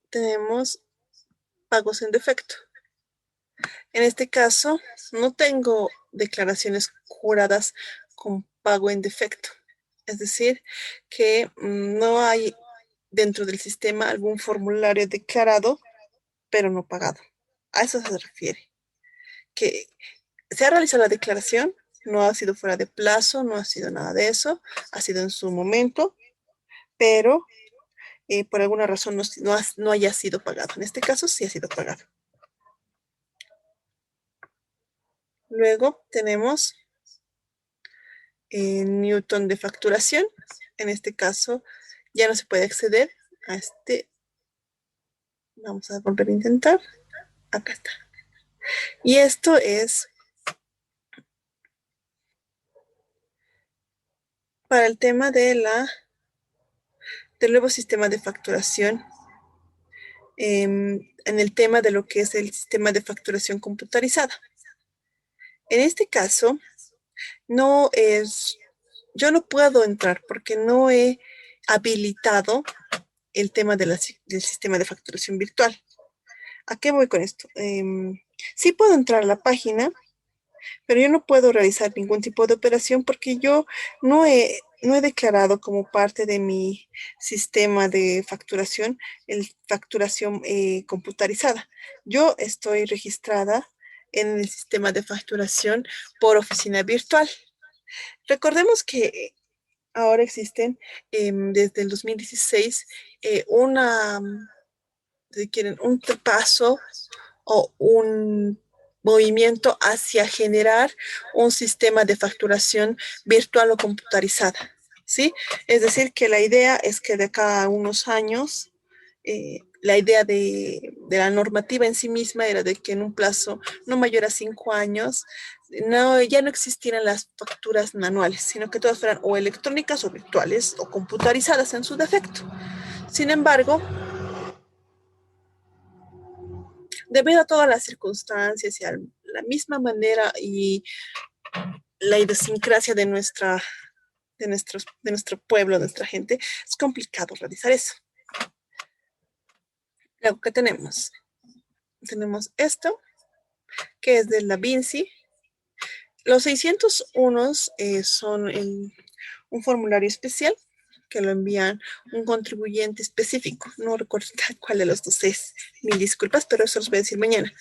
tenemos pagos en defecto. En este caso, no tengo declaraciones juradas con pago en defecto. Es decir, que no hay dentro del sistema algún formulario declarado, pero no pagado. A eso se refiere. Que se ha realizado la declaración, no ha sido fuera de plazo, no ha sido nada de eso, ha sido en su momento, pero por alguna razón no haya sido pagado. En este caso sí ha sido pagado. Luego tenemos Newton de facturación. En este caso ya no se puede acceder a este. Vamos a volver a intentar. Acá está. Y esto es para el tema del nuevo sistema de facturación, en el tema de lo que es el sistema de facturación computarizada. En este caso, no es, yo no puedo entrar porque no he habilitado el tema del sistema de facturación virtual. ¿A qué voy con esto? Sí puedo entrar a la página, pero yo no puedo realizar ningún tipo de operación porque yo no he declarado como parte de mi sistema de facturación el facturación computarizada. Yo estoy registrada en el sistema de facturación por oficina virtual. Recordemos que ahora existen desde el 2016 si quieren, un paso o un movimiento hacia generar un sistema de facturación virtual o computarizada, ¿sí? Es decir, que la idea es que de acá a unos años, la idea de la normativa en sí misma era de que en un plazo no mayor a 5 años, ya no existieran las facturas manuales, sino que todas fueran o electrónicas o virtuales o computarizadas en su defecto. Sin embargo, debido a todas las circunstancias y a la misma manera y la idiosincrasia de nuestro pueblo, de nuestra gente, es complicado realizar eso. Luego, ¿qué tenemos? Tenemos esto, que es de la Vinci. Los 601 son un formulario especial que lo envían un contribuyente específico. No recuerdo cuál de los dos es. Mil disculpas, pero eso los voy a decir mañana.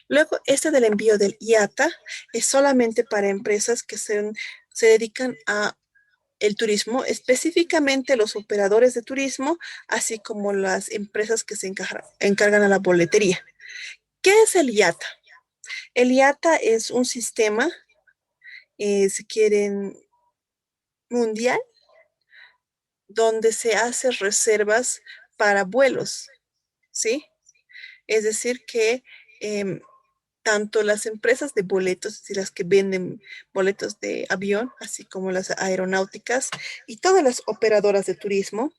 Luego, este del envío del IATA es solamente para empresas que se dedican a el turismo, específicamente los operadores de turismo, así como las empresas que se encargan a la boletería. ¿Qué es el IATA? El IATA es un sistema, si quieren, mundial, donde se hacen reservas para vuelos, ¿sí? Es decir, que tanto las empresas de boletos, es decir, las que venden boletos de avión, así como las aeronáuticas y todas las operadoras de turismo,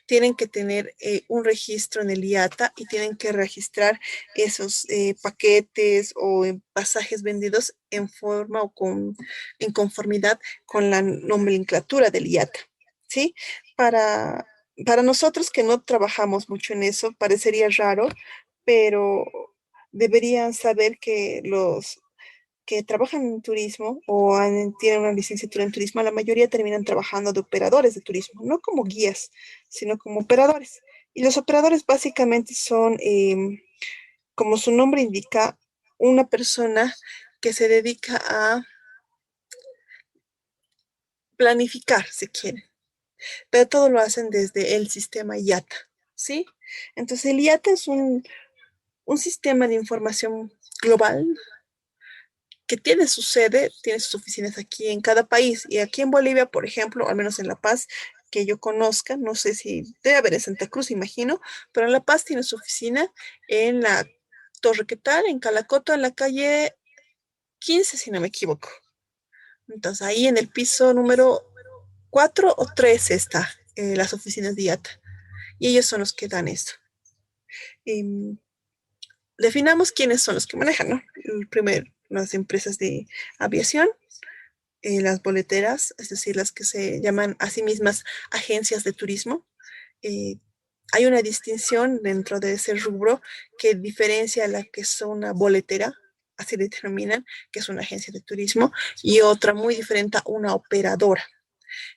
tienen que tener un registro en el IATA y tienen que registrar esos paquetes o pasajes vendidos en forma o en conformidad con la nomenclatura del IATA, ¿sí? Para, para nosotros que no trabajamos mucho en eso, parecería raro, pero deberían saber que los que trabajan en turismo o tienen una licenciatura en turismo, la mayoría terminan trabajando de operadores de turismo, no como guías, sino como operadores. Y los operadores básicamente son, como su nombre indica, una persona que se dedica a planificar, si quieren, pero todo lo hacen desde el sistema IATA, ¿sí? Entonces el IATA es un sistema de información global que tiene su sede, tiene sus oficinas aquí en cada país. Y aquí en Bolivia, por ejemplo, al menos en La Paz, que yo conozca, no sé si debe haber en Santa Cruz, imagino, pero en La Paz tiene su oficina en la Torre ¿Qué tal? En Calacoto, en la calle 15, si no me equivoco. Entonces ahí en el piso número 4 o 3 está las oficinas de IATA. Y ellos son los que dan eso. Em, definamos quiénes son los que manejan, ¿no? Primero, las empresas de aviación, las boleteras, es decir, las que se llaman a sí mismas agencias de turismo. Hay una distinción dentro de ese rubro que diferencia a la que es una boletera, así le denominan, que es una agencia de turismo, y otra muy diferente, una operadora.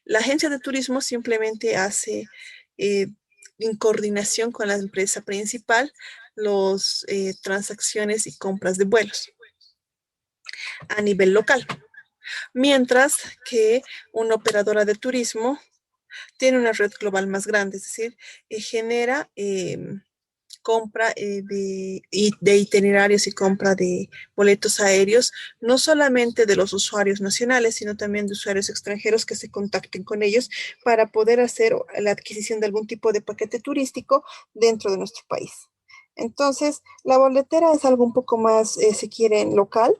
La agencia de turismo simplemente hace, en coordinación con la empresa principal, las transacciones y compras de vuelos a nivel local. Mientras que una operadora de turismo tiene una red global más grande, es decir, genera compra de itinerarios y compra de boletos aéreos, no solamente de los usuarios nacionales, sino también de usuarios extranjeros que se contacten con ellos para poder hacer la adquisición de algún tipo de paquete turístico dentro de nuestro país. Entonces, la boletera es algo un poco más, si quieren, local,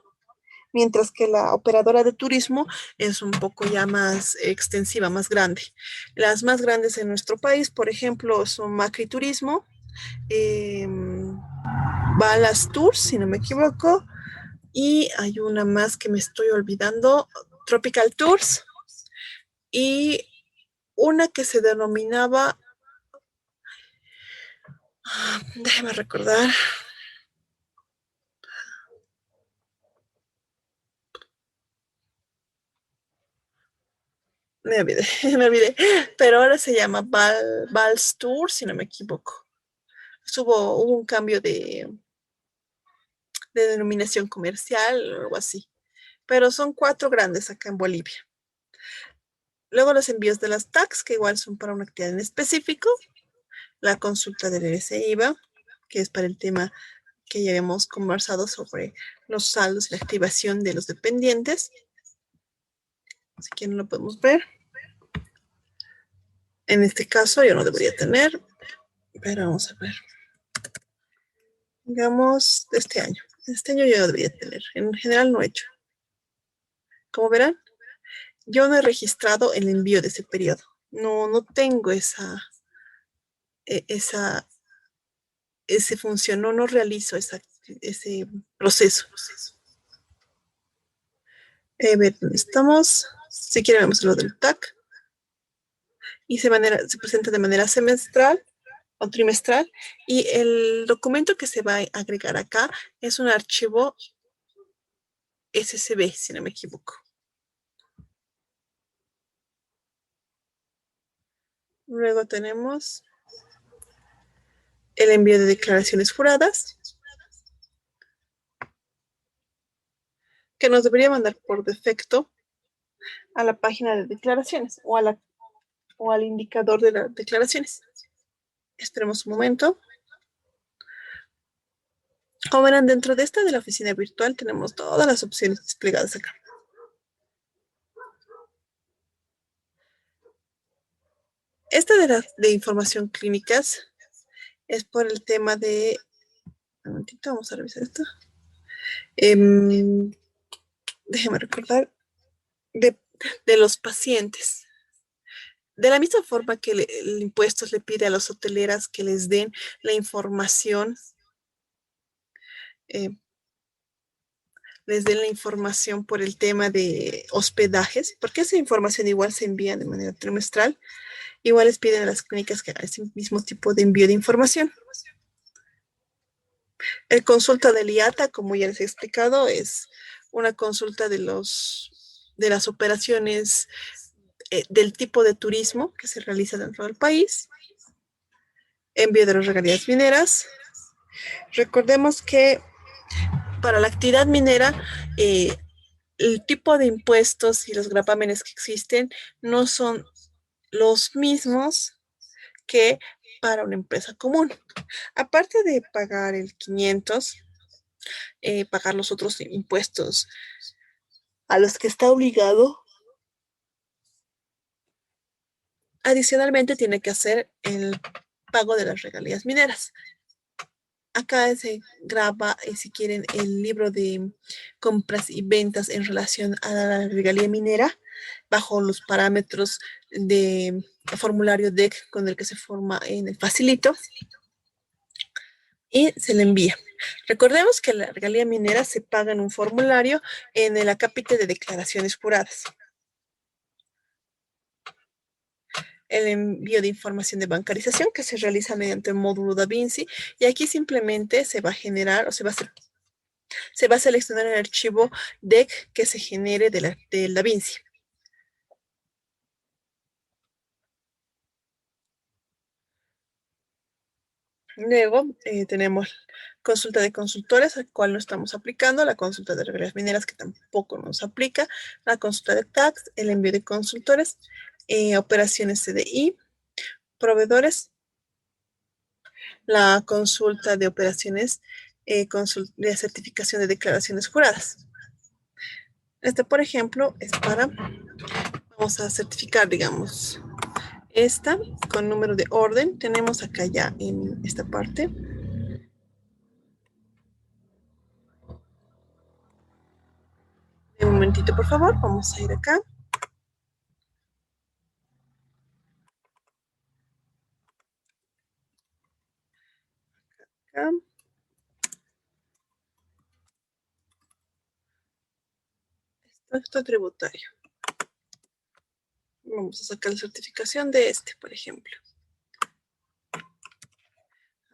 mientras que la operadora de turismo es un poco ya más extensiva, más grande. Las más grandes en nuestro país, por ejemplo, son Macri Turismo, Balas Tours, si no me equivoco, y hay una más que me estoy olvidando, Tropical Tours, y una que se denominaba, déjeme recordar, me olvidé, me olvidé, pero ahora se llama Vals Tour, si no me equivoco. Hubo un cambio de denominación comercial o algo así, pero son 4 grandes acá en Bolivia. Luego los envíos de las tax, que igual son para una actividad en específico, la consulta del IVA, que es para el tema que ya habíamos conversado sobre los saldos y la activación de los dependientes. Si quieren lo podemos ver. En este caso yo no debería tener, pero vamos a ver. Digamos, de este año. Este año yo no debería tener. En general no he hecho. Como verán, yo no he registrado el envío de ese periodo. No tengo esa función, no realizo ese proceso. Ver, estamos, si quieren vemos lo del TAC, y se presenta de manera semestral o trimestral, y el documento que se va a agregar acá es un archivo SCB, si no me equivoco. Luego tenemos el envío de declaraciones juradas, que nos debería mandar por defecto a la página de declaraciones o al indicador de las declaraciones. Esperemos un momento. Como verán, dentro de esta de la oficina virtual tenemos todas las opciones desplegadas acá. Esta de información clínicas es por el tema de... Un momentito, vamos a revisar esto. Déjeme recordar. De los pacientes. De la misma forma que el impuestos le pide a las hoteleras que les den la información, les den la información por el tema de hospedajes, porque esa información igual se envía de manera trimestral, igual les piden a las clínicas que hagan ese mismo tipo de envío de información. El consulta del IATA, como ya les he explicado, es una consulta de las operaciones del tipo de turismo que se realiza dentro del país. Envío de las regalías mineras. Recordemos que para la actividad minera, el tipo de impuestos y los gravámenes que existen no son los mismos que para una empresa común. Aparte de pagar el 500, pagar los otros impuestos a los que está obligado, adicionalmente tiene que hacer el pago de las regalías mineras. Acá se graba, si quieren, el libro de compras y ventas en relación a la regalía minera bajo los parámetros de formulario DEC con el que se forma en el facilito. y se le envía. Recordemos que la regalía minera se paga en un formulario en el acápite de declaraciones juradas. El envío de información de bancarización que se realiza mediante el módulo Da Vinci, y aquí simplemente se va a generar o se va a seleccionar el archivo DEC que se genere del Da Vinci. Luego tenemos consulta de consultores, al cual no estamos aplicando, la consulta de regalías mineras, que tampoco nos aplica, la consulta de tax, el envío de consultores, operaciones CDI, proveedores, la consulta de operaciones de certificación de declaraciones juradas. Este, por ejemplo, es para, vamos a certificar, digamos, esta con número de orden. Tenemos acá ya en esta parte. Un momentito, por favor. Vamos a ir acá. Acá. Esto tributario. Vamos a sacar la certificación de este, por ejemplo.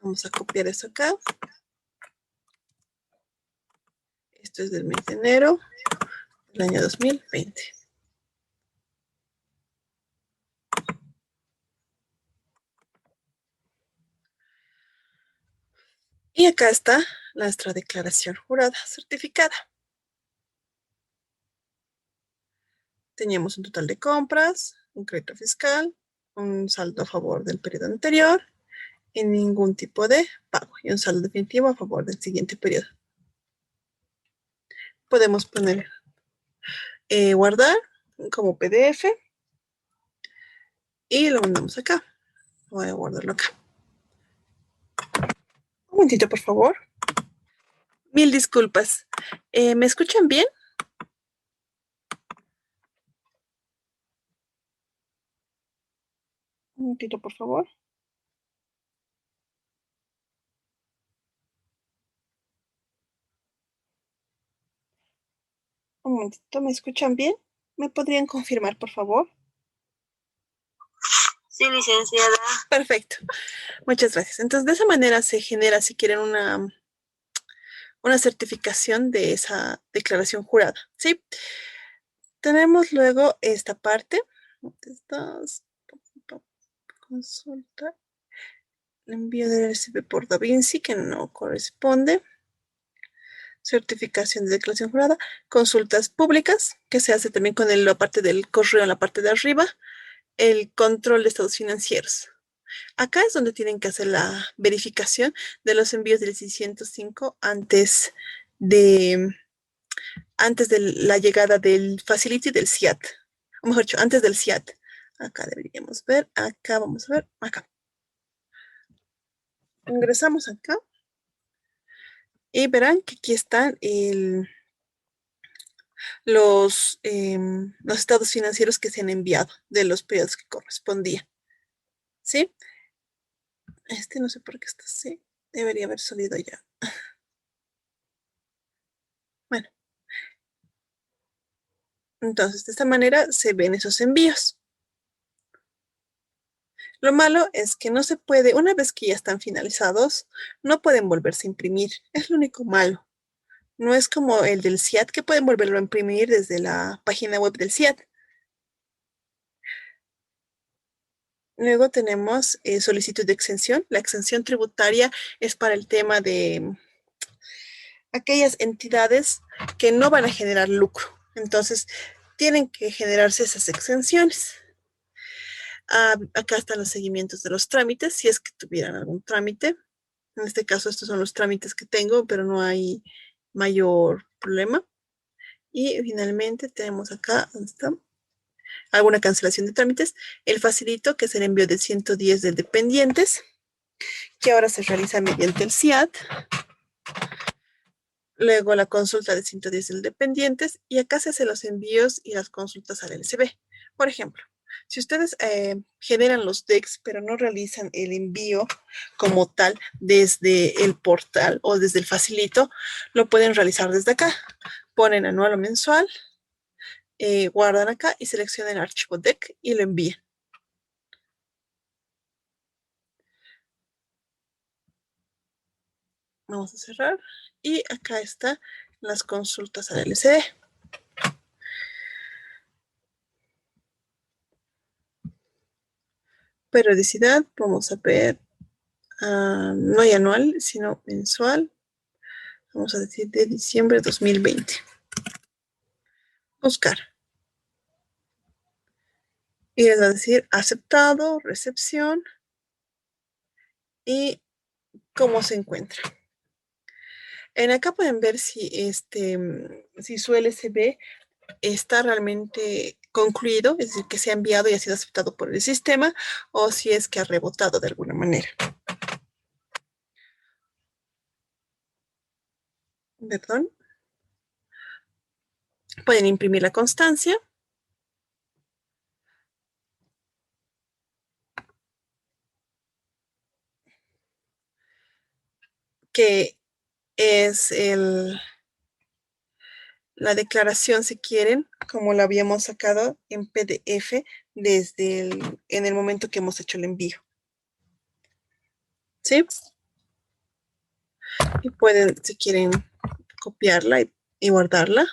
Vamos a copiar eso acá. Esto es del mes de enero del año 2020. Y acá está nuestra declaración jurada certificada. Teníamos un total de compras, un crédito fiscal, un saldo a favor del periodo anterior y ningún tipo de pago, y un saldo definitivo a favor del siguiente periodo. Podemos poner guardar como PDF y lo mandamos acá. Voy a guardarlo acá. Un momentito, por favor. Mil disculpas. ¿Me escuchan bien? Un momentito, por favor. Un momentito, ¿me escuchan bien? ¿Me podrían confirmar, por favor? Sí, licenciada. Perfecto. Muchas gracias. Entonces, de esa manera se genera, si quieren, una certificación de esa declaración jurada, ¿sí? Tenemos luego esta parte. Consulta. El envío del RCP por Da Vinci, que no corresponde. Certificación de declaración jurada. Consultas públicas, que se hace también con la parte del correo en la parte de arriba. El control de estados financieros. Acá es donde tienen que hacer la verificación de los envíos del 605 antes de la llegada del Facility del CIAT. O mejor dicho, antes del CIAT. Acá deberíamos ver, acá vamos a ver, acá. Ingresamos acá y verán que aquí están los estados financieros que se han enviado de los periodos que correspondían. ¿Sí? Este no sé por qué está así. Debería haber salido ya. Bueno. Entonces, de esta manera se ven esos envíos. Lo malo es que no se puede, una vez que ya están finalizados, no pueden volverse a imprimir. Es lo único malo. No es como el del CIAT, que pueden volverlo a imprimir desde la página web del CIAT. Luego tenemos solicitud de exención. La exención tributaria es para el tema de aquellas entidades que no van a generar lucro. Entonces, tienen que generarse esas exenciones. Acá están los seguimientos de los trámites, si es que tuvieran algún trámite. En este caso, estos son los trámites que tengo, pero no hay mayor problema. Y finalmente tenemos acá, ¿dónde está? Alguna cancelación de trámites. El facilito, que es el envío de 110 de dependientes, que ahora se realiza mediante el CIAT. Luego la consulta de 110 del dependientes, y acá se hacen los envíos y las consultas al LCB. Por ejemplo, Si ustedes generan los decks, pero no realizan el envío como tal desde el portal o desde el facilito, lo pueden realizar desde acá. Ponen anual o mensual, guardan acá y seleccionan el archivo deck y lo envían. Vamos a cerrar. Y acá están las consultas al LCD. Periodicidad, vamos a ver, no hay anual, sino mensual. Vamos a decir de diciembre de 2020. Buscar. Y les va a decir aceptado, recepción y cómo se encuentra. En acá pueden ver si, si su LCB está realmente concluido, es decir, que se ha enviado y ha sido aceptado por el sistema, o si es que ha rebotado de alguna manera. Perdón. Pueden imprimir la constancia. Que es la declaración, si quieren, como la habíamos sacado en PDF en el momento que hemos hecho el envío. ¿Sí? Y pueden, si quieren, copiarla y guardarla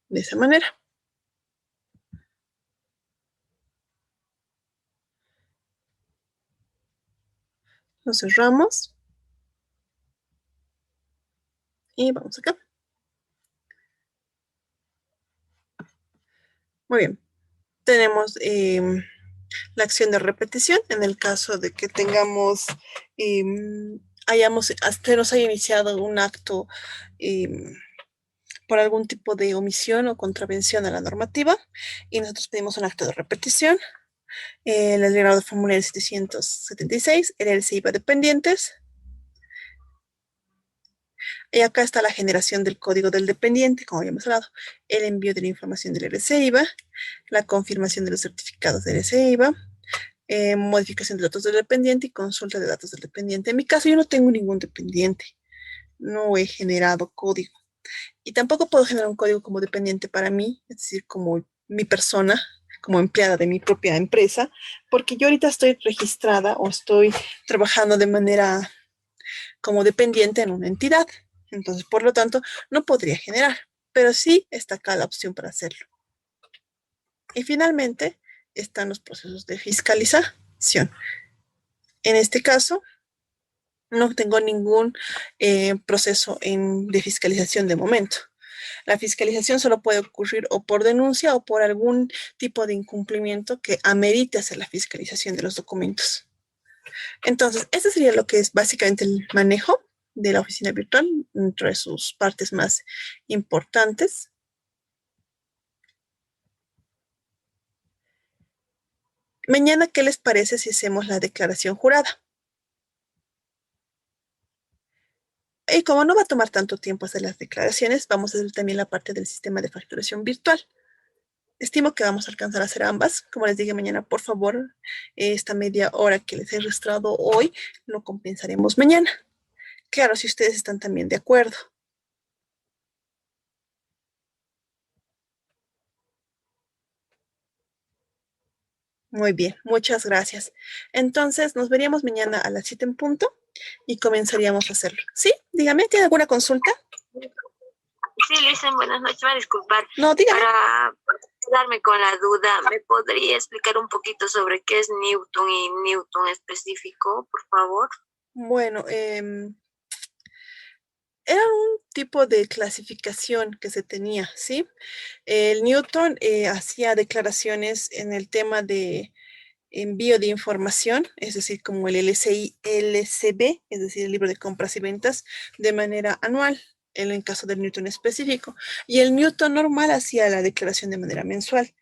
de esa manera. Lo cerramos. Y vamos acá. Muy bien. Tenemos la acción de repetición en el caso de que tengamos, hasta nos haya iniciado un acto por algún tipo de omisión o contravención a la normativa y nosotros pedimos un acto de repetición. El liberado formulario 776, el LCIVA dependientes. Y acá está la generación del código del dependiente, como habíamos hablado, el envío de la información del LCIVA, la confirmación de los certificados del LCIVA, modificación de datos del dependiente y consulta de datos del dependiente. En mi caso, yo no tengo ningún dependiente, no he generado código. Y tampoco puedo generar un código como dependiente para mí, es decir, como mi persona, como empleada de mi propia empresa, porque yo ahorita estoy registrada o estoy trabajando de manera como dependiente en una entidad. Entonces, por lo tanto, no podría generar, pero sí está acá la opción para hacerlo. Y finalmente están los procesos de fiscalización. En este caso, no tengo ningún proceso de fiscalización de momento. La fiscalización solo puede ocurrir o por denuncia o por algún tipo de incumplimiento que amerite hacer la fiscalización de los documentos. Entonces, ese sería lo que es básicamente el manejo de la oficina virtual, entre sus partes más importantes. Mañana, ¿qué les parece si hacemos la declaración jurada? Y como no va a tomar tanto tiempo hacer las declaraciones, vamos a hacer también la parte del sistema de facturación virtual. Estimo que vamos a alcanzar a hacer ambas. Como les dije mañana, por favor, esta media hora que les he registrado hoy, lo compensaremos mañana. Claro, si ustedes están también de acuerdo. Muy bien, muchas gracias. Entonces, nos veríamos mañana a las 7 en punto y comenzaríamos a hacerlo. ¿Sí? Dígame, ¿tiene alguna consulta? Sí, Luisa, buenas noches. Me va a disculpar. No, dígame. Para quedarme con la duda, ¿me podría explicar un poquito sobre qué es Newton y Newton específico, por favor? Bueno, era un tipo de clasificación que se tenía, ¿sí? El Newton hacía declaraciones en el tema de envío de información, es decir, como el LCB, es decir, el libro de compras y ventas, de manera anual, en el caso del Newton específico. Y el Newton normal hacía la declaración de manera mensual.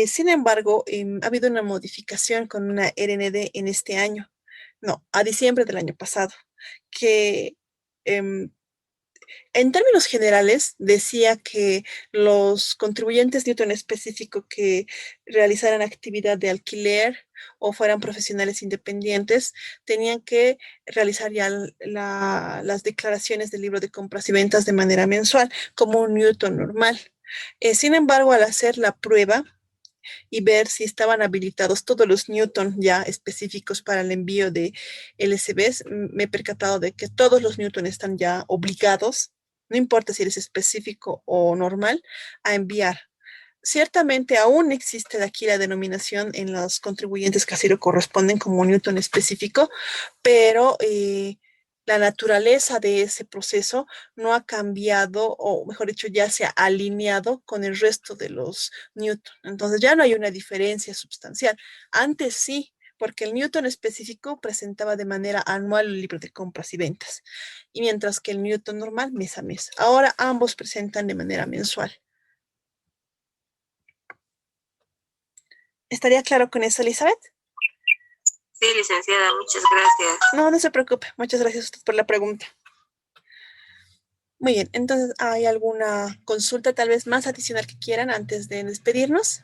Sin embargo, ha habido una modificación con una RND en este año, no, a diciembre del año pasado, que En términos generales, decía que los contribuyentes Newton específico que realizaran actividad de alquiler o fueran profesionales independientes tenían que realizar ya las declaraciones del libro de compras y ventas de manera mensual, como un Newton normal. Sin embargo, al hacer la prueba y ver si estaban habilitados todos los Newton ya específicos para el envío de LCBs, me he percatado de que todos los Newton están ya obligados, no importa si eres específico o normal, a enviar. Ciertamente aún existe de aquí la denominación en los contribuyentes que así lo corresponden como Newton específico, pero la naturaleza de ese proceso no ha cambiado, o mejor dicho, ya se ha alineado con el resto de los Newton. Entonces ya no hay una diferencia sustancial. Antes sí, porque el Newton específico presentaba de manera anual el libro de compras y ventas, y mientras que el Newton normal mes a mes. Ahora ambos presentan de manera mensual. ¿Estaría claro con eso, Elizabeth? Sí, licenciada, muchas gracias. No, no se preocupe. Muchas gracias a usted por la pregunta. Muy bien, entonces, ¿hay alguna consulta tal vez más adicional que quieran antes de despedirnos?